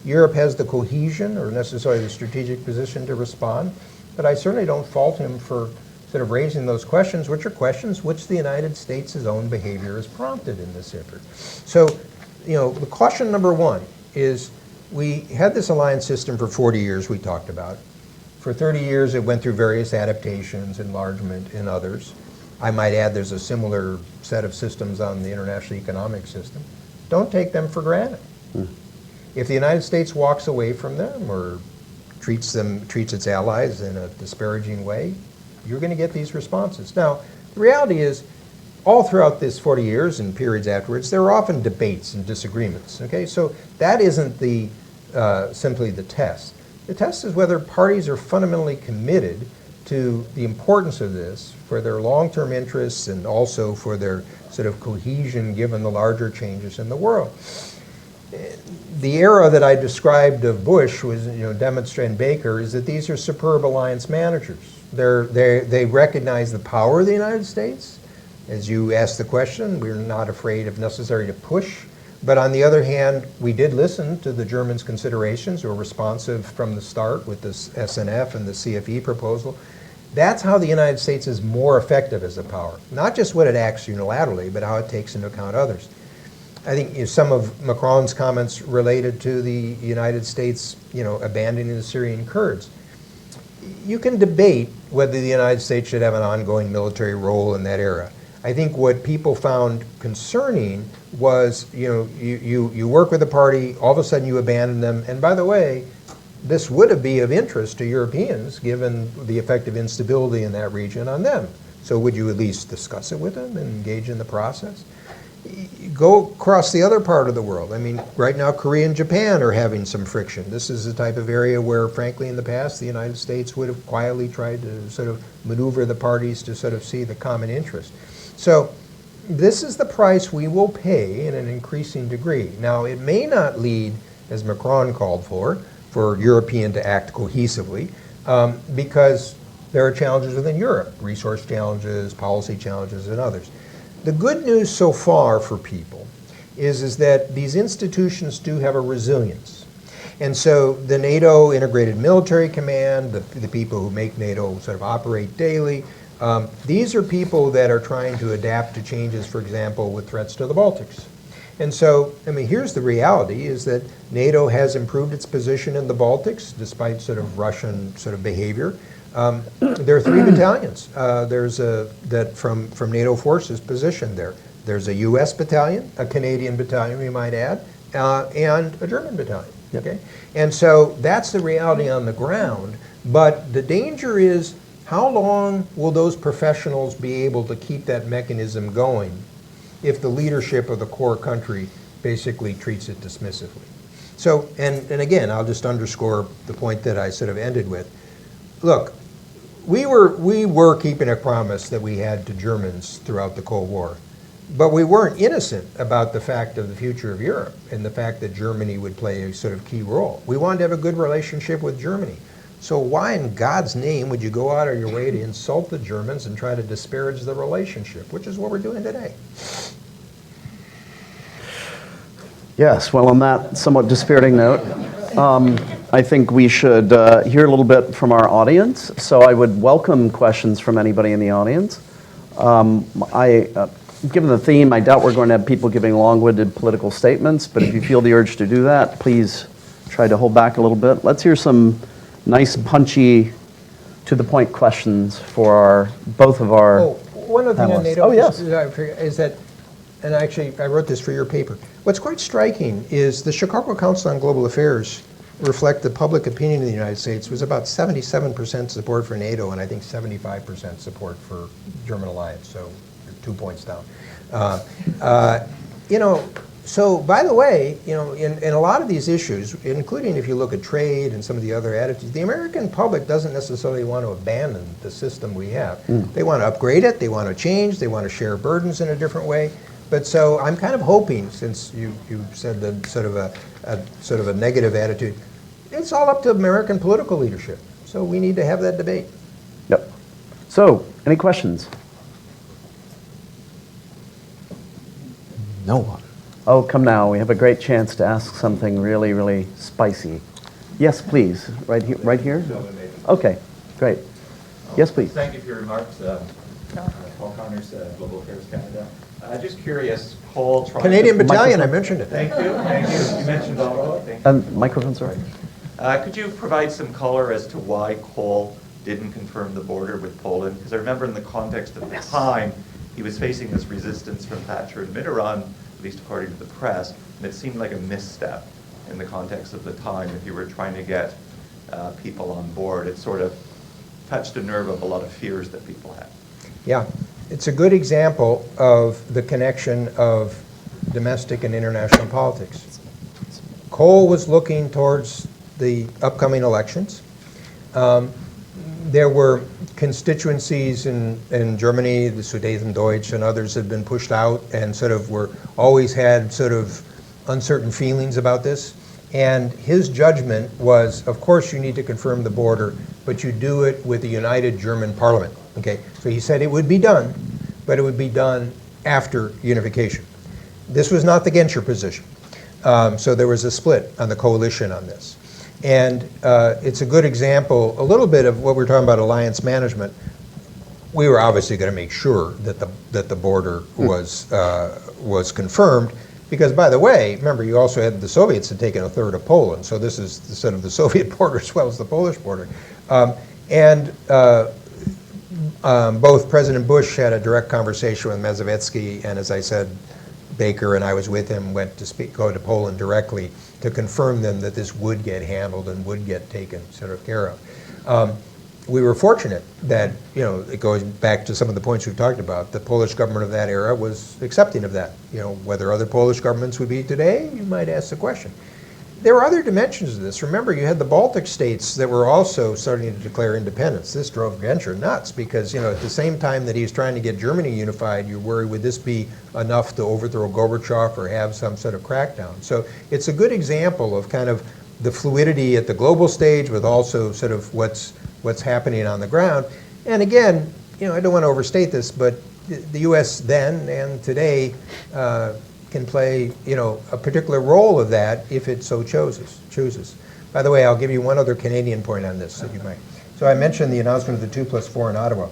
Europe has the cohesion or necessarily the strategic position to respond, but I certainly don't fault him for sort of raising those questions, which are questions which the United States' own behavior has prompted in this effort. So, the caution number one is we had this alliance system for 40 years we talked about. For 30 years it went through various adaptations, enlargement, and others. I might add there's a similar set of systems on the international economic system. Don't take them for granted. If the United States walks away from them or treats its allies in a disparaging way, you're going to get these responses. Now, the reality is, all throughout this 40 years and periods afterwards, there are often debates and disagreements. Okay, so that isn't simply the test. The test is whether parties are fundamentally committed to the importance of this for their long-term interests and also for their sort of cohesion given the larger changes in the world. The era that I described of Bush was, demonstrating Baker, is that these are superb alliance managers. They recognize the power of the United States. As you asked the question, we're not afraid if necessary to push. But on the other hand, we did listen to the Germans' considerations, who were responsive from the start with this SNF and the CFE proposal. That's how the United States is more effective as a power. Not just what it acts unilaterally, but how it takes into account others. I think some of Macron's comments related to the United States, abandoning the Syrian Kurds. You can debate whether the United States should have an ongoing military role in that era. I think what people found concerning was, you work with a party, all of a sudden you abandon them, and by the way, this would be of interest to Europeans given the effect of instability in that region on them. So would you at least discuss it with them and engage in the process? Go across the other part of the world. I mean, right now Korea and Japan are having some friction. This is the type of area where, frankly, in the past, the United States would have quietly tried to sort of maneuver the parties to sort of see the common interest. So this is the price we will pay in an increasing degree. Now, it may not lead, as Macron called for European to act cohesively, because there are challenges within Europe, resource challenges, policy challenges, and others. The good news so far for people is that these institutions do have a resilience. And so the NATO Integrated Military Command, the people who make NATO sort of operate daily, these are people that are trying to adapt to changes, for example, with threats to the Baltics. And so, here's the reality, is that NATO has improved its position in the Baltics, despite sort of Russian sort of behavior. There are 3 battalions that from NATO forces positioned there. There's a U.S. battalion, a Canadian battalion, we might add, and a German battalion. Yep. Okay? And so that's the reality on the ground. But the danger is, how long will those professionals be able to keep that mechanism going if the leadership of the core country basically treats it dismissively. So, and again, I'll just underscore the point that I sort of ended with. Look, we were keeping a promise that we had to Germans throughout the Cold War, but we weren't innocent about the fact of the future of Europe and the fact that Germany would play a sort of key role. We wanted to have a good relationship with Germany. So why in God's name would you go out of your way to insult the Germans and try to disparage the relationship, which is what we're doing today? Yes, well, on that somewhat dispiriting note, I think we should hear a little bit from our audience. So I would welcome questions from anybody in the audience. Given the theme, I doubt we're going to have people giving long-winded political statements, but if you feel the urge to do that, please try to hold back a little bit. Let's hear some nice, punchy, to-the-point questions for both of our one other thing on panelists. NATO Oh, yes. is that, and actually I wrote this for your paper, what's quite striking is the Chicago Council on Global Affairs reflect the public opinion in the United States was about 77% support for NATO and I think 75% support for German alliance, so 2 points down. So by the way, in a lot of these issues, including if you look at trade and some of the other attitudes, the American public doesn't necessarily want to abandon the system we have. They want to upgrade it, they want to change, they want to share burdens in a different way. But so I'm kind of hoping, since you said that sort of a negative attitude, it's all up to American political leadership. So we need to have that debate. Yep. So, any questions? No one. Oh, come now. We have a great chance to ask something really, really spicy. Yes, please. Right here? Right here? Okay, great. Yes, please. Thank you for your remarks. Paul Connors, Global Affairs Canada. Just curious, Paul tried Canadian to... Battalion, I mentioned it. Thank you. You mentioned Ottawa. Thank you. And microphone, sorry. Could you provide some color as to why Cole didn't confirm the border with Poland? Because I remember in the context of the time, he was facing this resistance from Thatcher and Mitterrand, at least according to the press, and it seemed like a misstep in the context of the time if you were trying to get people on board. It sort of touched a nerve of a lot of fears that people had. Yeah, it's a good example of the connection of domestic and international politics. Cole was looking towards the upcoming elections. There were constituencies in Germany, the Sudetendeutsch and others had been pushed out and sort of always had sort of uncertain feelings about this. And his judgment was, of course you need to confirm the border, but you do it with a united German parliament. Okay, so he said it would be done, but it would be done after unification. This was not the Genscher position. So there was a split on the coalition on this. And it's a good example, a little bit of what we're talking about alliance management. We were obviously going to make sure that the border was confirmed, because by the way, remember you also had the Soviets had taken a third of Poland, so this is sort of the Soviet border as well as the Polish border. Both President Bush had a direct conversation with Mazowiecki, and as I said, Baker and I was with him, went to go to Poland directly to confirm them that this would get handled and would get taken sort of care of. We were fortunate that, it goes back to some of the points we've talked about, the Polish government of that era was accepting of that. Whether other Polish governments would be today, you might ask the question. There were other dimensions of this. Remember, you had the Baltic states that were also starting to declare independence. This drove Genscher nuts because, at the same time that he's trying to get Germany unified, you worry, would this be enough to overthrow Gorbachev or have some sort of crackdown? So it's a good example of kind of the fluidity at the global stage with also sort of what's happening on the ground. And again, I don't want to overstate this, but the U.S. then and today can play, a particular role of that if it so chooses. By the way, I'll give you one other Canadian point on this that you might. So I mentioned the announcement of the 2+4 in Ottawa.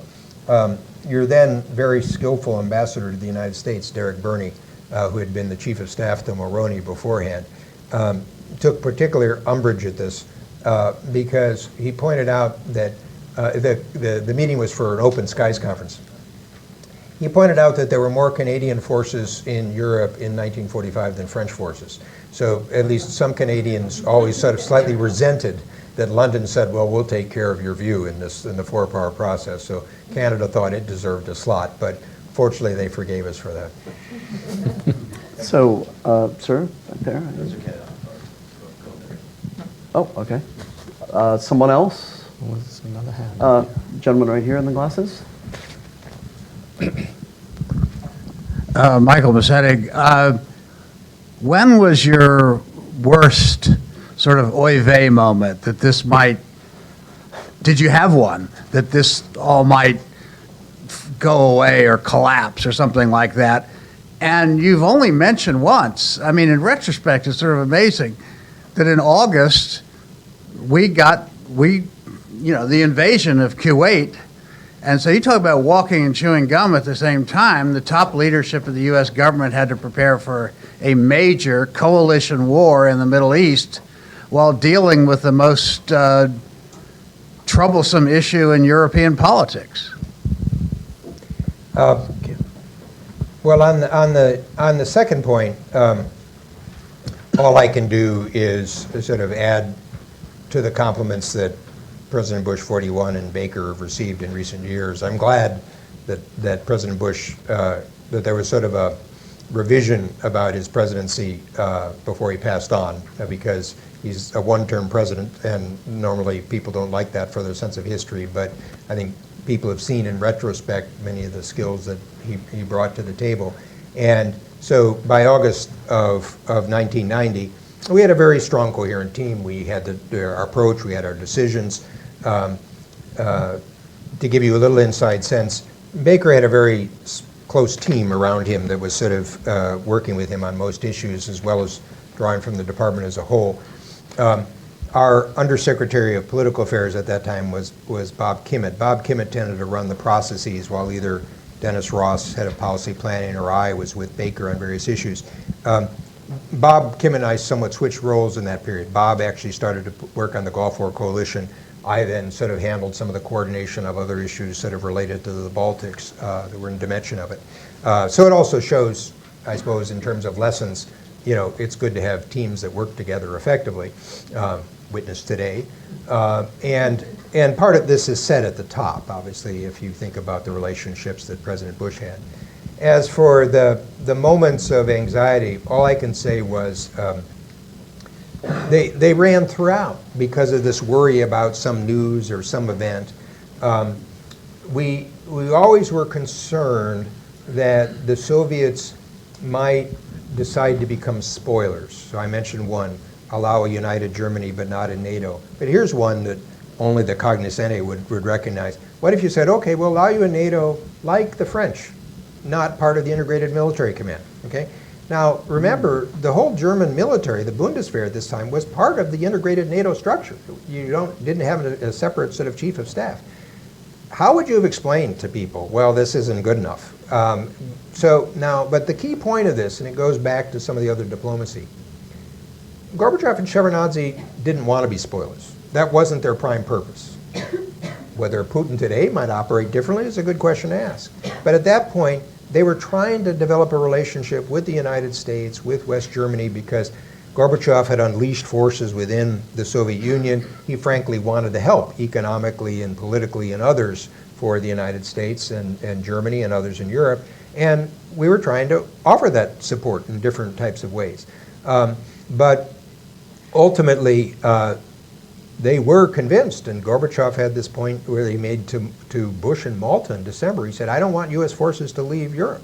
Your then very skillful ambassador to the United States, Derek Burney, who had been the chief of staff to Mulroney beforehand, took particular umbrage at this because he pointed out that the meeting was for an Open Skies conference. He pointed out that there were more Canadian forces in Europe in 1945 than French forces. So at least some Canadians always sort of slightly resented that London said, well, we'll take care of your view in the four-power process. So Canada thought it deserved a slot. But Fortunately, they forgave us for that. So, sir, back there. Oh, okay. Someone else? Was another hand. Gentleman right here in the glasses. Michael Macetic, when was your worst sort of oy vey moment that this might, did you have one, that this all might go away or collapse or something like that? And you've only mentioned once. I mean, in retrospect, it's sort of amazing that in August, the invasion of Kuwait. And so you talk about walking and chewing gum at the same time. The top leadership of the U.S. government had to prepare for a major coalition war in the Middle East while dealing with the most troublesome issue in European politics. Well, on the second point, all I can do is sort of add to the compliments that President Bush 41 and Baker have received in recent years. I'm glad that President Bush, that there was sort of a revision about his presidency before he passed on, because he's a one-term president, and normally people don't like that for their sense of history, but I think people have seen in retrospect many of the skills that he brought to the table. And so by August of 1990, we had a very strong, coherent team. We had our approach, we had our decisions. To give you a little inside sense, Baker had a very close team around him that was sort of working with him on most issues, as well as drawing from the department as a whole. Our Undersecretary of Political Affairs at that time was Bob Kimmett. Bob Kimmett tended to run the processes while either Dennis Ross, head of policy planning, or I was with Baker on various issues. Bob Kimmett and I somewhat switched roles in that period. Bob actually started to work on the Gulf War Coalition. I then sort of handled some of the coordination of other issues sort of related to the Baltics that were in dimension of it. So it also shows, I suppose, in terms of lessons, it's good to have teams that work together effectively. Witness today. And part of this is set at the top, obviously, if you think about the relationships that President Bush had. As for the moments of anxiety, all I can say was they ran throughout because of this worry about some news or some event. We always were concerned that the Soviets might decide to become spoilers. So I mentioned one, allow a united Germany but not in NATO. But here's one that only the cognoscenti would recognize. What if you said, okay, we'll allow you in NATO like the French, not part of the integrated military command, okay? Now, remember, the whole German military, the Bundeswehr at this time, was part of the integrated NATO structure. You didn't have a separate sort of chief of staff. How would you have explained to people, well, this isn't good enough? But the key point of this, and it goes back to some of the other diplomacy, Gorbachev and Shevardnadze didn't want to be spoilers. That wasn't their prime purpose. Whether Putin today might operate differently is a good question to ask. But at that point, they were trying to develop a relationship with the United States, with West Germany, because Gorbachev had unleashed forces within the Soviet Union. He frankly wanted to help economically and politically and others for the United States and Germany and others in Europe. And we were trying to offer that support in different types of ways. But ultimately, they were convinced, and Gorbachev had this point where he made to Bush in Malta in December. He said, I don't want U.S. forces to leave Europe.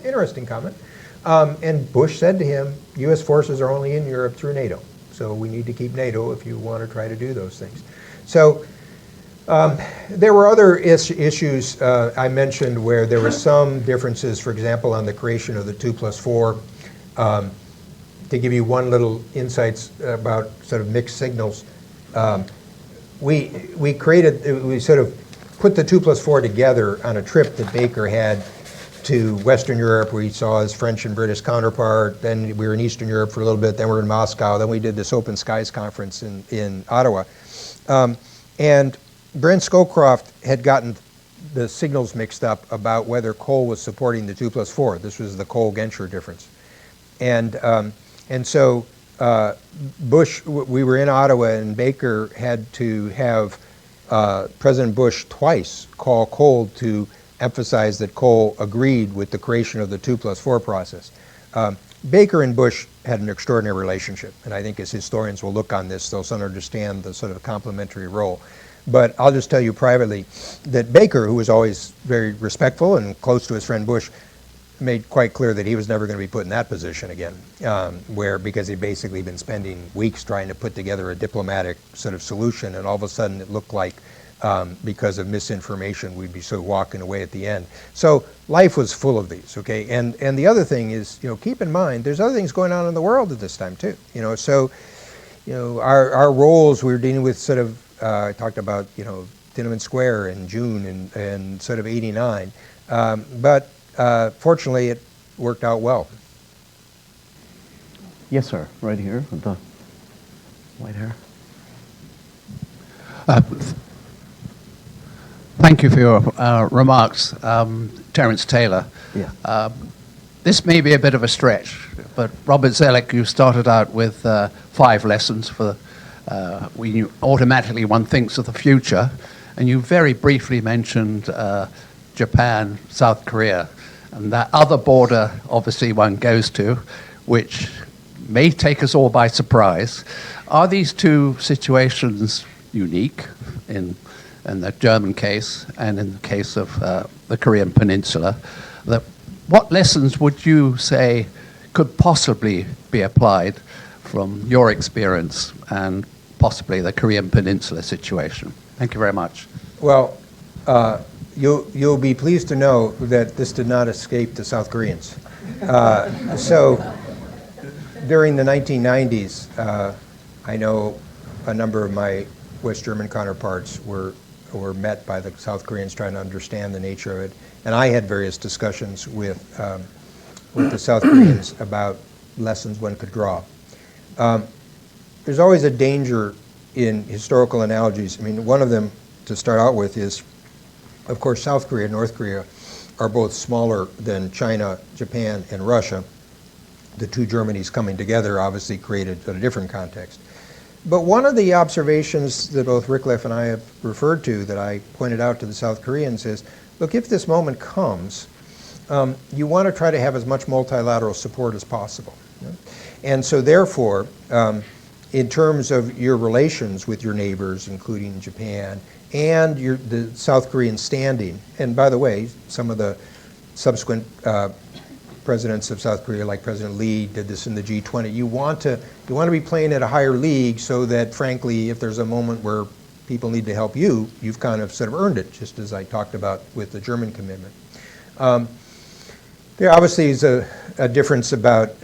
Interesting comment. And Bush said to him, U.S. forces are only in Europe through NATO. So we need to keep NATO if you want to try to do those things. So there were other issues I mentioned where there were some differences, for example, on the creation of the 2+4. To give you one little insights about sort of mixed signals, we sort of put the 2+4 together on a trip that Baker had to Western Europe, where he saw his French and British counterpart. Then we were in Eastern Europe for a little bit. Then we were in Moscow. Then we did this Open Skies conference in Ottawa. And Brent Scowcroft had gotten the signals mixed up about whether Kohl was supporting the 2+4. This was the Kohl-Genscher difference. And so Bush, we were in Ottawa, and Baker had to have President Bush twice call Kohl to emphasize that Cole agreed with the creation of the 2+4 process. Baker and Bush had an extraordinary relationship, and I think as historians will look on this, they'll sort of understand the sort of complementary role. But I'll just tell you privately that Baker, who was always very respectful and close to his friend Bush, made quite clear that he was never going to be put in that position again, because he'd basically been spending weeks trying to put together a diplomatic sort of solution, and all of a sudden it looked like because of misinformation we'd be sort of walking away at the end. So life was full of these, okay? And the other thing is, keep in mind, there's other things going on in the world at this time too, so, our roles, we were dealing with sort of, I talked about, Tiananmen Square in June and sort of 89, but fortunately, it worked out well. Yes, sir. Right here with the white hair. Thank you for your remarks, Terence Taylor. Yeah. This may be a bit of a stretch, but Robert Zellick, you started out with 5 lessons for automatically one thinks of the future, and you very briefly mentioned Japan, South Korea, and that other border obviously one goes to, which may take us all by surprise. Are these two situations unique in the German case and in the case of the Korean Peninsula? What lessons would you say could possibly be applied from your experience and possibly the Korean Peninsula situation? Thank you very much. Well, you'll be pleased to know that this did not escape the South Koreans. So during the 1990s, I know a number of my West German counterparts were met by the South Koreans trying to understand the nature of it. And I had various discussions with the South Koreans about lessons one could draw. There's always a danger in historical analogies. I mean, one of them to start out with is, of course, South Korea and North Korea are both smaller than China, Japan, and Russia. The two Germanys coming together obviously created a different context. But one of the observations that both Rickliff and I have referred to that I pointed out to the South Koreans is, look, if this moment comes, you want to try to have as much multilateral support as possible. And so therefore, in terms of your relations with your neighbors, including Japan, and the South Korean standing, and by the way, some of the subsequent presidents of South Korea, like President Lee, did this in the G20. You want to be playing at a higher league so that, frankly, if there's a moment where people need to help you, you've kind of sort of earned it, just as I talked about with the German commitment. There obviously is a difference about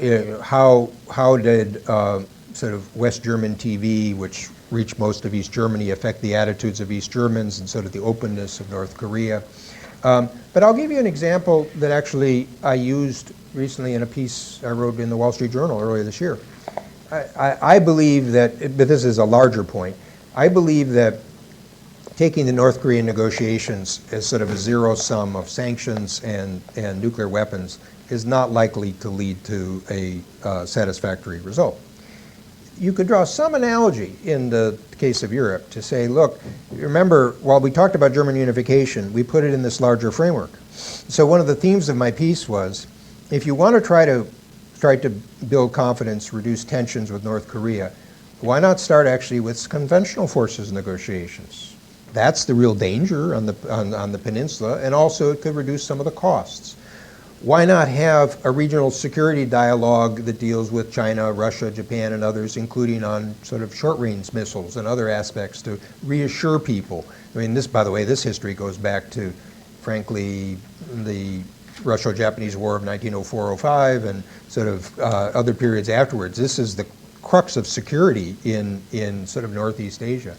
how did sort of West German TV, which reached most of East Germany, affect the attitudes of East Germans and sort of the openness of North Korea. But I'll give you an example that actually I used recently in a piece I wrote in the Wall Street Journal earlier this year. I believe that, but this is a larger point, I believe that taking the North Korean negotiations as sort of a zero sum of sanctions and nuclear weapons is not likely to lead to a satisfactory result. You could draw some analogy in the case of Europe to say, look, remember, while we talked about German unification, we put it in this larger framework. So one of the themes of my piece was, if you want to try to build confidence, reduce tensions with North Korea, why not start actually with conventional forces negotiations? That's the real danger on the peninsula, and also it could reduce some of the costs. Why not have a regional security dialogue that deals with China, Russia, Japan, and others, including on sort of short-range missiles and other aspects to reassure people? I mean, this, by the way, this history goes back to, frankly, the Russo-Japanese War of 1904-05 and sort of other periods afterwards. This is the crux of security in sort of Northeast Asia.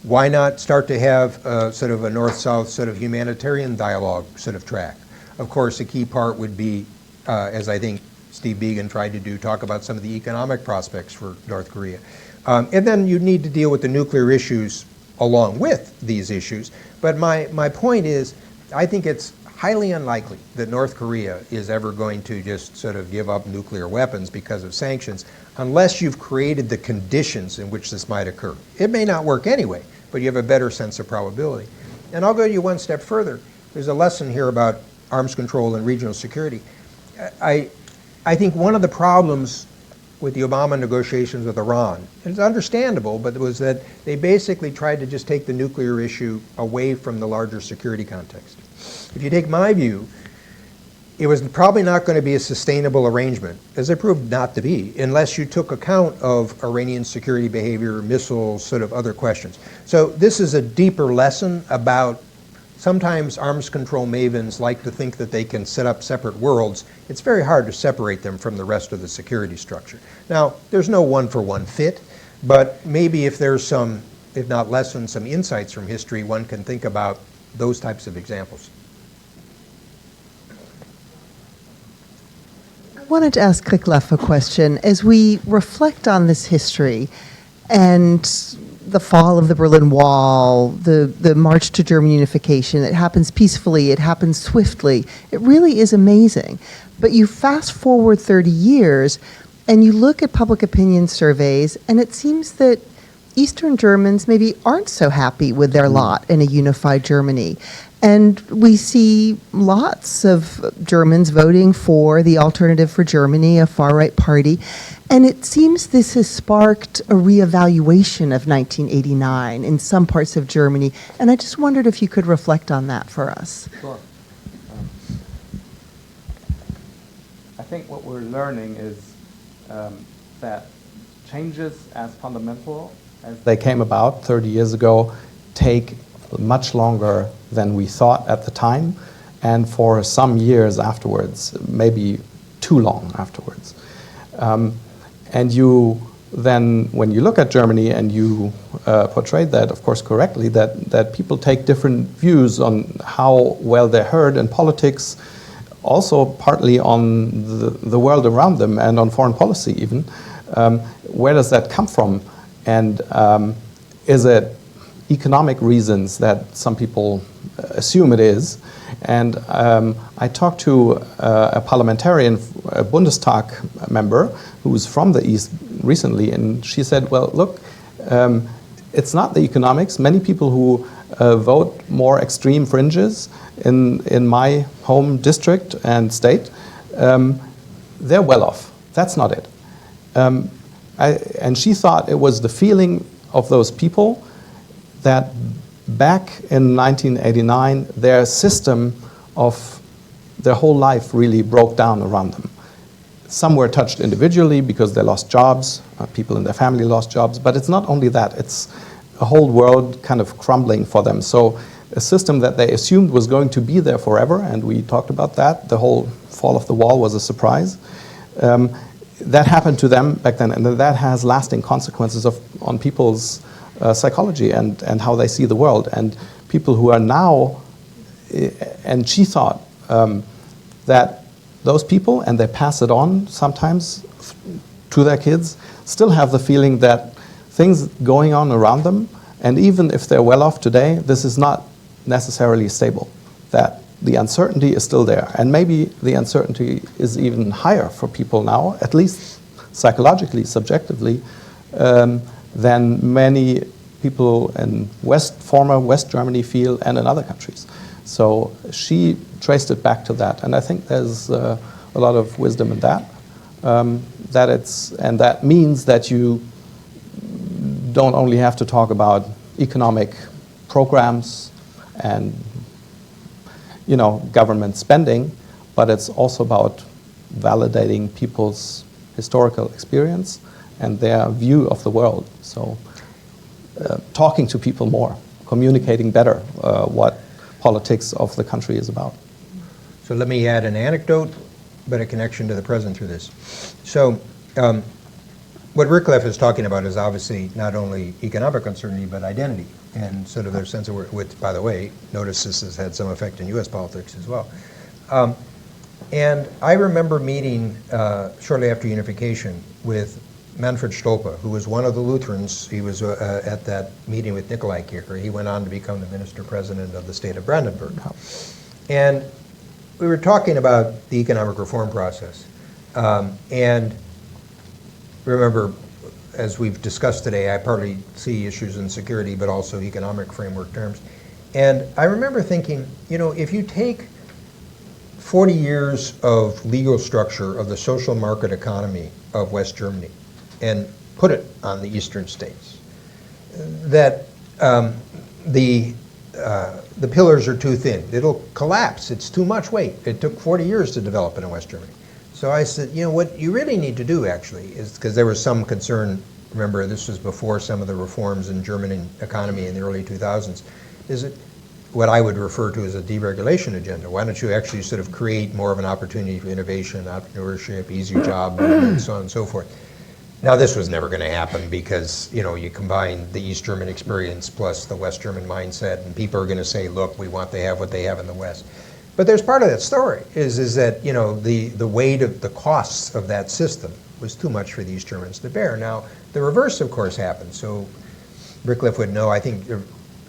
Why not start to have sort of a north-south sort of humanitarian dialogue sort of track? Of course, a key part would be, as I think Steve Biegun tried to do, talk about some of the economic prospects for North Korea. And then you need to deal with the nuclear issues along with these issues. But my point is, I think it's highly unlikely that North Korea is ever going to just sort of give up nuclear weapons because of sanctions, unless you've created the conditions in which this might occur. It may not work anyway, but you have a better sense of probability. And I'll go you one step further. there's a lesson here about arms control and regional security. I think one of the problems with the Obama negotiations with Iran, and it's understandable, but it was that they basically tried to just take the nuclear issue away from the larger security context. If you take my view, it was probably not going to be a sustainable arrangement, as it proved not to be, unless you took account of Iranian security behavior, missiles, sort of other questions. So this is a deeper lesson about sometimes arms control mavens like to think that they can set up separate worlds. It's very hard to separate them from the rest of the security structure. Now, there's no one-for-one fit, but maybe if there's some, if not lessons, some insights from history, one can think about those types of examples. I wanted to ask Wicklow a question. As we reflect on this history and the fall of the Berlin Wall, the march to German unification, it happens peacefully, it happens swiftly. It really is amazing. But you fast forward 30 years and you look at public opinion surveys, and it seems that Eastern Germans maybe aren't so happy with their lot in a unified Germany. And we see lots of Germans voting for the Alternative for Germany, a far-right party. And it seems this has sparked a reevaluation of 1989 in some parts of Germany. And I just wondered if you could reflect on that for us. Sure. I think what we're learning is that changes as fundamental as they came about 30 years ago take much longer than we thought at the time, and for some years afterwards, maybe too long afterwards. And you then, when you look at Germany and you portrayed that, of course, correctly, that people take different views on how well they're heard in politics, also partly on the world around them and on foreign policy even. Where does that come from? And is it economic reasons that some people assume it is? And I talked to a parliamentarian, a Bundestag member, who's from the East recently, and she said, well, look, it's not the economics. Many people who vote more extreme fringes in my home district and state, they're well off. That's not it. And she thought it was the feeling of those people that back in 1989, their system of their whole life really broke down around them. Some were touched individually because they lost jobs, people in their family lost jobs, but it's not only that, it's a whole world kind of crumbling for them. So a system that they assumed was going to be there forever, and we talked about that, the whole fall of the wall was a surprise. That happened to them back then, and that has lasting consequences on people's psychology and how they see the world. And people who are now, and she thought that those people, and they pass it on sometimes to their kids, still have the feeling that things going on around them, and even if they're well off today, this is not necessarily stable, that the uncertainty is still there. And maybe the uncertainty is even higher for people now, at least psychologically, subjectively, than many people in former West Germany feel, and in other countries. So she traced it back to that, and I think there's a lot of wisdom in that. And that means that you don't only have to talk about economic programs and government spending, but it's also about validating people's historical experience and their view of the world. So talking to people more, communicating better what politics of the country is about. So let me add an anecdote, but a connection to the present through this. So what Wicklow is talking about is obviously not only economic uncertainty, but identity, and sort of their sense of, which, by the way, notice this has had some effect in U.S. politics as well. And I remember meeting shortly after unification with Manfred Stolpe, who was one of the Lutherans. He was at that meeting with Nikolai Kircher. He went on to become the minister-president of the state of Brandenburg. And we were talking about the economic reform process. And remember, as we've discussed today, I partly see issues in security, but also economic framework terms. And I remember thinking, if you take 40 years of legal structure of the social market economy of West Germany and put it on the eastern states, that the pillars are too thin. It'll collapse. It's too much weight. It took 40 years to develop it in West Germany. So I said, what you really need to do, actually, is because there was some concern, remember, this was before some of the reforms in German economy in the early 2000s, is it what I would refer to as a deregulation agenda. Why don't you actually sort of create more of an opportunity for innovation, entrepreneurship, easier job, and so on and so forth. Now, this was never going to happen because, you combine the East German experience plus the West German mindset, and people are going to say, look, we want to have what they have in the West. But there's part of that story, is that, the weight of the costs of that system was too much for the East Germans to bear. Now, the reverse, of course, happened. So Rickliff would know, I think there are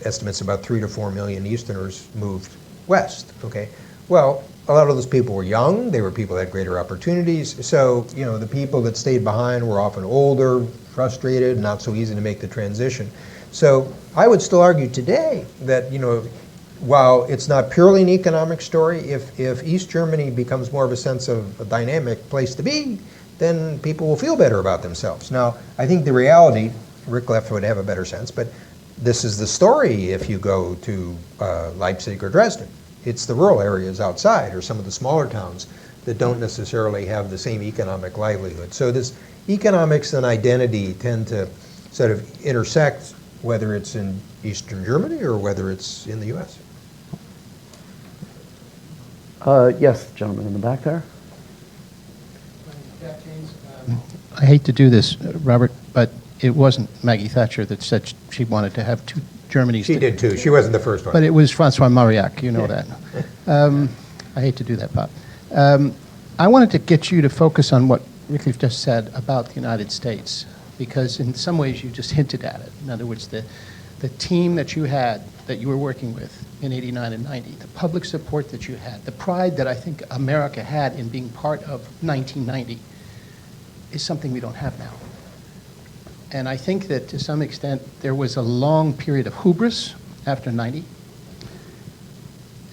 estimates about 3 to 4 million Easterners moved west, okay? Well, a lot of those people were young. They were people that had greater opportunities. So, the people that stayed behind were often older, frustrated, not so easy to make the transition. So I would still argue today that, while it's not purely an economic story, if East Germany becomes more of a sense of a dynamic place to be, then people will feel better about themselves. Now, I think the reality, Rickliff would have a better sense, but this is the story if you go to Leipzig or Dresden. It's the rural areas outside or some of the smaller towns that don't necessarily have the same economic livelihood. So this economics and identity tend to sort of intersect, whether it's in Eastern Germany or whether it's in the U.S. Yes, gentleman in the back there. I hate to do this, Robert, but it wasn't Maggie Thatcher that said she wanted to have two Germanys. She did too. She wasn't the first one. But it was Francois Mauriac, you know that. I hate to do that, Bob. I wanted to get you to focus on what Rickliff just said about the United States, because in some ways you just hinted at it. In other words, the team that you had, that you were working with in 89 and 90, the public support that you had, the pride that I think America had in being part of 1990 is something we don't have now. And I think that to some extent there was a long period of hubris after 90,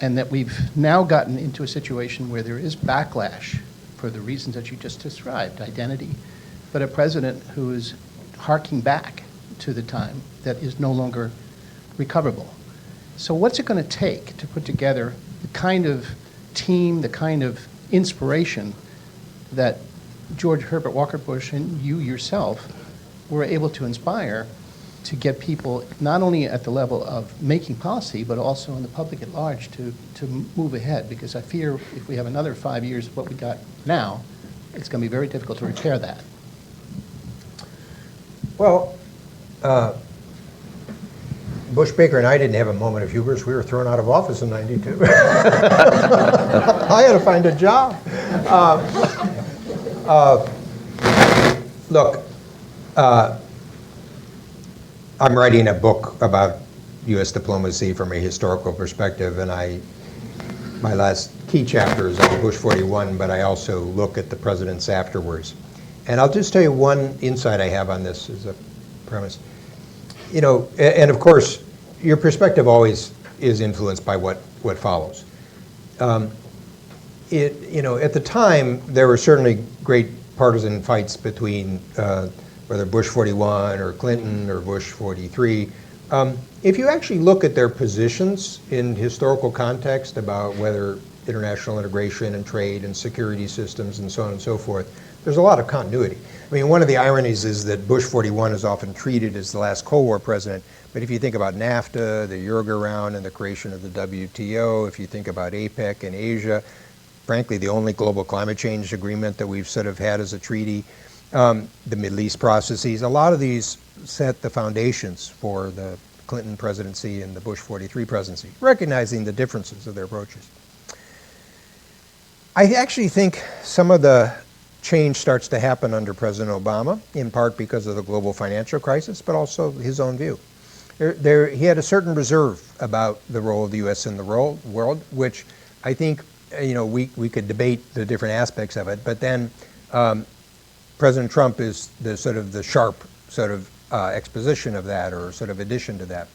and that we've now gotten into a situation where there is backlash for the reasons that you just described, identity, but a president who is harking back to the time that is no longer recoverable. So what's it going to take to put together the kind of team, the kind of inspiration that George Herbert Walker Bush and you yourself were able to inspire to get people not only at the level of making policy, but also in the public at large to move ahead? Because I fear if we have another 5 years of what we got now, it's going to be very difficult to repair that. Well, Bush, Baker, and I didn't have a moment of hubris. We were thrown out of office in '92. I had to find a job. Look, I'm writing a book about U.S. diplomacy from a historical perspective, and my last key chapter is on Bush 41, but I also look at the presidents afterwards. And I'll just tell you one insight I have on this as a premise. And of course, your perspective always is influenced by what follows. At the time, there were certainly great partisan fights between whether Bush 41 or Clinton or Bush 43. If you actually look at their positions in historical context about whether international integration and trade and security systems and so on and so forth, there's a lot of continuity. I mean, one of the ironies is that Bush 41 is often treated as the last Cold War president, but if you think about NAFTA, the Uruguay round, and the creation of the WTO, if you think about APEC and Asia, frankly, the only global climate change agreement that we've sort of had as a treaty, the Middle East processes, a lot of these set the foundations for the Clinton presidency and the Bush 43 presidency, recognizing the differences of their approaches. I actually think some of the change starts to happen under President Obama, in part because of the global financial crisis, but also his own view. He had a certain reserve about the role of the U.S. in the world, which I think we could debate the different aspects of it, but then President Trump is the sort of the sharp sort of exposition of that, or sort of addition to that.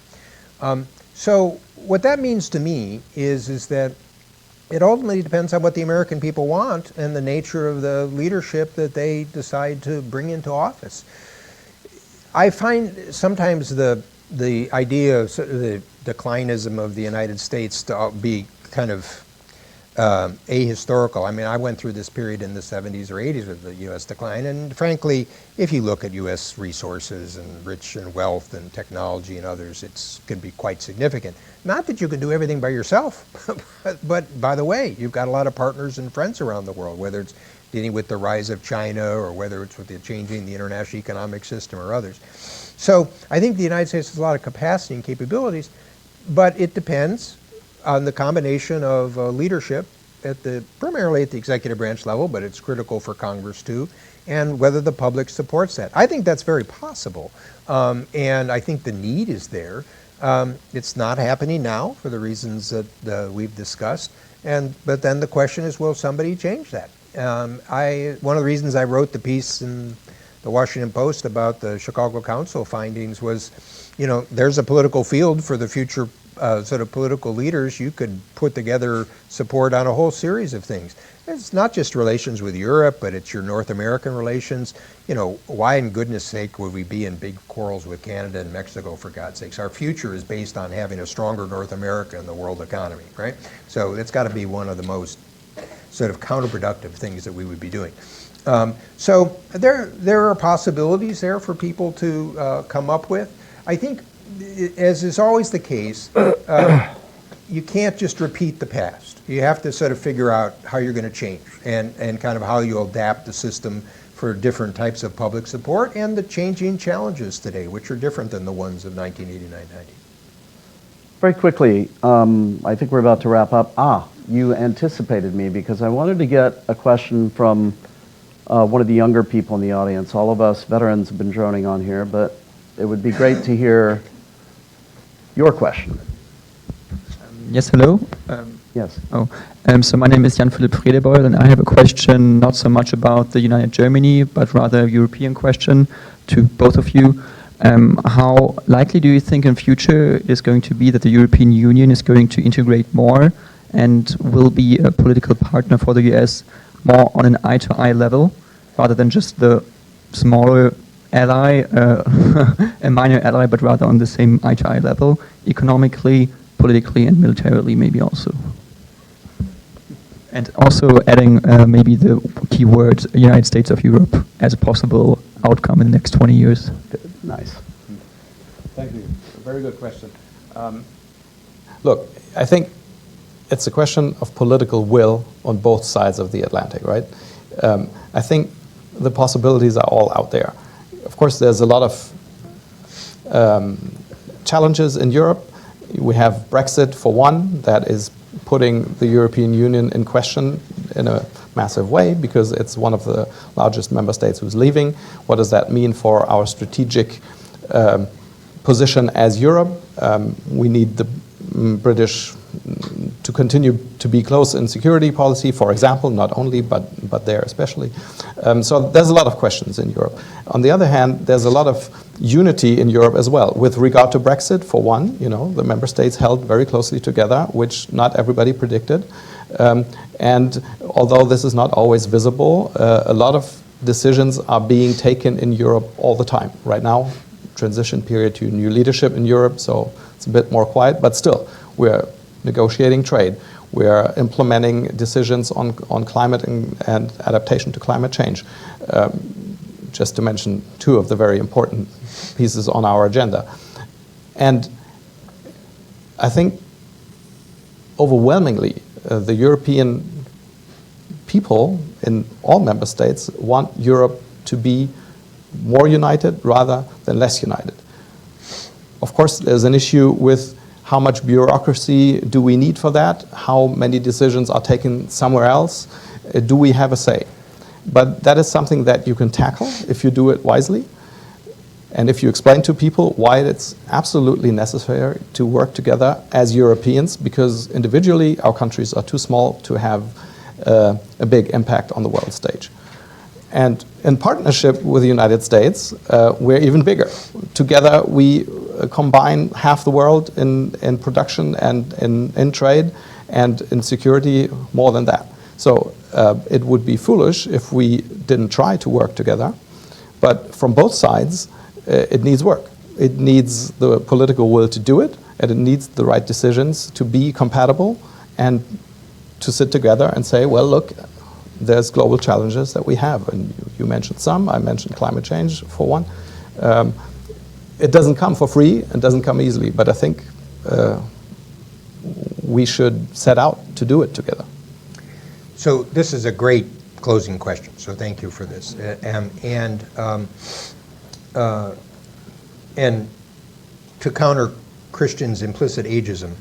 So what that means to me is that it ultimately depends on what the American people want and the nature of the leadership that they decide to bring into office. I find sometimes the idea of sort of the declinism of the United States to be kind of ahistorical. I mean, I went through this period in the 70s or 80s of the U.S. decline, and frankly, if you look at U.S. resources and rich in wealth and technology and others, it can be quite significant. Not that you can do everything by yourself, but by the way, you've got a lot of partners and friends around the world, whether it's dealing with the rise of China or whether it's with the changing the international economic system or others. So I think the United States has a lot of capacity and capabilities, but it depends on the combination of leadership primarily at the executive branch level, but it's critical for Congress too, and whether the public supports that. I think that's very possible, and I think the need is there. It's not happening now for the reasons that we've discussed, but then the question is, will somebody change that? One of the reasons I wrote the piece in the Washington Post about the Chicago Council findings was, there's a political field for the future sort of political leaders. You could put together support on a whole series of things. It's not just relations with Europe, but it's your North American relations. Why in goodness sake would we be in big quarrels with Canada and Mexico, for God's sakes? Our future is based on having a stronger North America in the world economy, right? So it's got to be one of the most sort of counterproductive things that we would be doing. So there are possibilities there for people to come up with. I think, as is always the case, you can't just repeat the past. You have to sort of figure out how you're going to change and kind of how you'll adapt the system for different types of public support and the changing challenges today, which are different than the ones of 1989-90. Very quickly, I think we're about to wrap up. You anticipated me because I wanted to get a question from one of the younger people in the audience. All of us veterans have been droning on here, but it would be great to hear your question. Yes, hello. Yes. So my name is Jan-Philipp Fredebeul, and I have a question not so much about the United Germany, but rather a European question to both of you. How likely do you think in future it is going to be that the European Union is going to integrate more and will be a political partner for the US more on an eye-to-eye level, rather than just the smaller ally, a minor ally, but rather on the same eye-to-eye level, economically, politically, and militarily maybe also? And also adding maybe the keyword United States of Europe as a possible outcome in the next 20 years. Good. Nice. Thank you. Very good question. Look, I think it's a question of political will on both sides of the Atlantic, right? I think the possibilities are all out there. Of course, there's a lot of challenges in Europe. We have Brexit, for one, that is putting the European Union in question in a massive way because it's one of the largest member states who's leaving. What does that mean for our strategic position as Europe? We need the British to continue to be close in security policy, for example, not only, but there especially. So there's a lot of questions in Europe. On the other hand, there's a lot of unity in Europe as well. With regard to Brexit, for one, the member states held very closely together, which not everybody predicted. And although this is not always visible, a lot of decisions are being taken in Europe all the time. Right now, transition period to new leadership in Europe, so it's a bit more quiet, but still, we're negotiating trade. We're implementing decisions on climate and adaptation to climate change, just to mention two of the very important pieces on our agenda. And I think overwhelmingly, the European people in all member states want Europe to be more united rather than less united. Of course, there's an issue with how much bureaucracy do we need for that? How many decisions are taken somewhere else? Do we have a say? But that is something that you can tackle if you do it wisely. And if you explain to people why it's absolutely necessary to work together as Europeans, because individually our countries are too small to have a big impact on the world stage. And in partnership with the United States, we're even bigger. Together, we combine half the world in production and in trade, and in security more than that. So it would be foolish if we didn't try to work together. But from both sides, it needs work. It needs the political will to do it, and it needs the right decisions to be compatible and to sit together and say, well, look, there's global challenges that we have. And you mentioned some. I mentioned climate change for one. It doesn't come for free. It doesn't come easily. But I think we should set out to do it together. So this is a great closing question. So thank you for this. And to counter Christian's implicit ageism,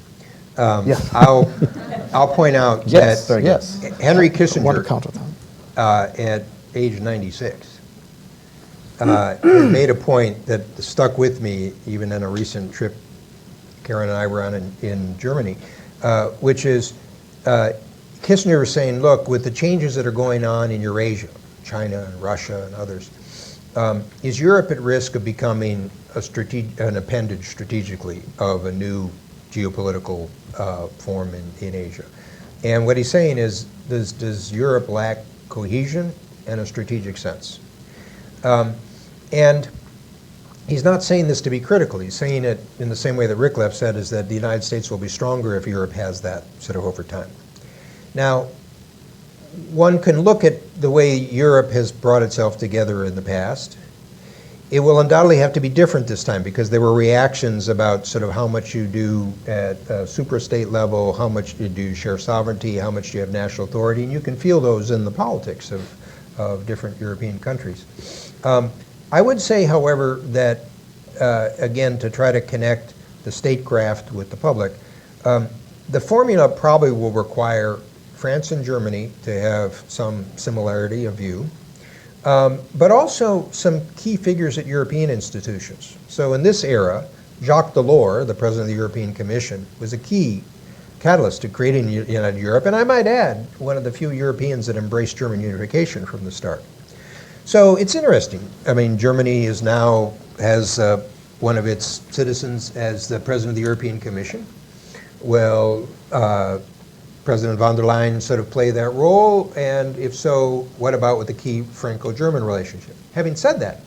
Yes. I'll point out Yes, that yes. Henry I want to Kissinger, counter that. at age 96, had made a point that stuck with me even in a recent trip Karen and I were on in Germany, which is Kissinger was saying, look, with the changes that are going on in Eurasia, China and Russia and others, is Europe at risk of becoming an appendage strategically of a new geopolitical form in Asia? And what he's saying is, does Europe lack cohesion and a strategic sense? And he's not saying this to be critical. He's saying it in the same way that Rickleff said, is that the United States will be stronger if Europe has that sort of over time. Now, one can look at the way Europe has brought itself together in the past. It will undoubtedly have to be different this time, because there were reactions about sort of how much you do at a superstate level, how much you do share sovereignty, how much you have national authority, and you can feel those in the politics of different European countries. I would say, however, that, again, to try to connect the statecraft with the public, the formula probably will require France and Germany to have some similarity of view, but also some key figures at European institutions. So in this era, Jacques Delors, the president of the European Commission, was a key catalyst to creating United Europe, and I might add, one of the few Europeans that embraced German unification from the start. So it's interesting. I mean, Germany is now has one of its citizens as the president of the European Commission. Well, President von der Leyen sort of play that role, and if so, what about with the key Franco-German relationship? Having said that,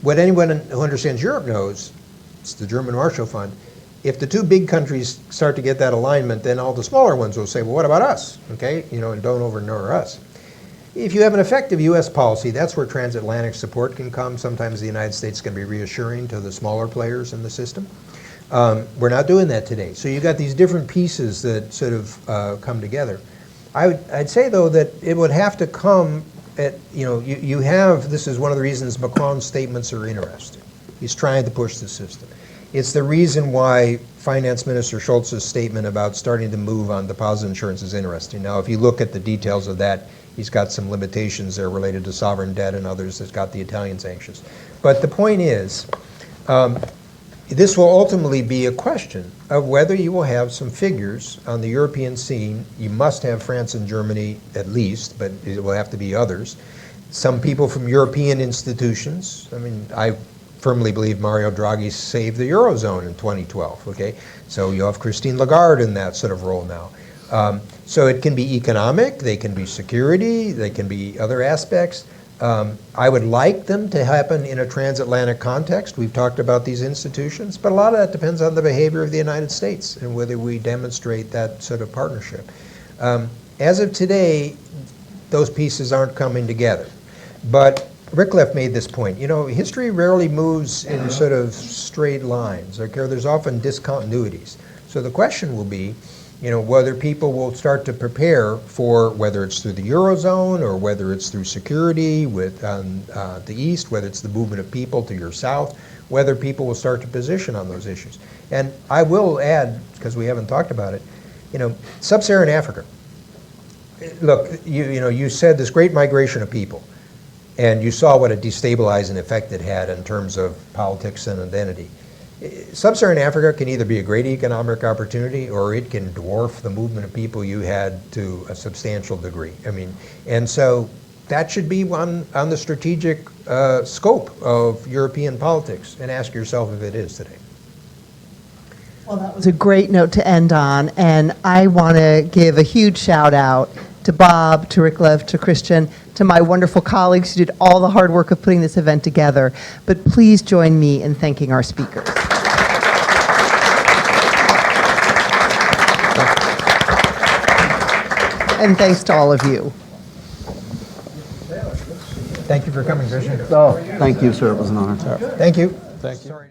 what anyone who understands Europe knows, it's the German Marshall Fund, if the two big countries start to get that alignment, then all the smaller ones will say, well, what about us? Okay, and don't ignore us. If you have an effective U.S. policy, that's where transatlantic support can come. Sometimes the United States can be reassuring to the smaller players in the system. We're not doing that today. So you've got these different pieces that sort of come together. I'd say, though, that it would have to come at, you have, this is one of the reasons Macron's statements are interesting. He's trying to push the system. It's the reason why Finance Minister Schultz's statement about starting to move on deposit insurance is interesting. Now, if you look at the details of that, he's got some limitations there related to sovereign debt and others that's got the Italians anxious. But the point is, this will ultimately be a question of whether you will have some figures on the European scene. You must have France and Germany at least, but it will have to be others. Some people from European institutions. I mean, I firmly believe Mario Draghi saved the Eurozone in 2012, okay? So you have Christine Lagarde in that sort of role now. So it can be economic, they can be security, they can be other aspects. I would like them to happen in a transatlantic context. We've talked about these institutions, but a lot of that depends on the behavior of the United States and whether we demonstrate that sort of partnership. As of today, those pieces aren't coming together. But Rickleff made this point. History rarely moves in sort of straight lines. Okay? There's often discontinuities. So the question will be, whether people will start to prepare for, whether it's through the Eurozone or whether it's through security with the East, whether it's the movement of people to your South, whether people will start to position on those issues. And I will add, because we haven't talked about it, Sub-Saharan Africa. Look, you said this great migration of people, and you saw what a destabilizing effect it had in terms of politics and identity. Sub-Saharan Africa can either be a great economic opportunity or it can dwarf the movement of people you had to a substantial degree. And so that should be one on the strategic scope of European politics, and ask yourself if it is today. Well, that was a great note to end on, and I want to give a huge shout out to Bob, to Ricklev, to Christian, to my wonderful colleagues who did all the hard work of putting this event together. But please join me in thanking our speakers. And thanks to all of you. Thank you for coming, Christian. Oh, thank you, sir. It was an honor. Thank you. Thank you. Sorry.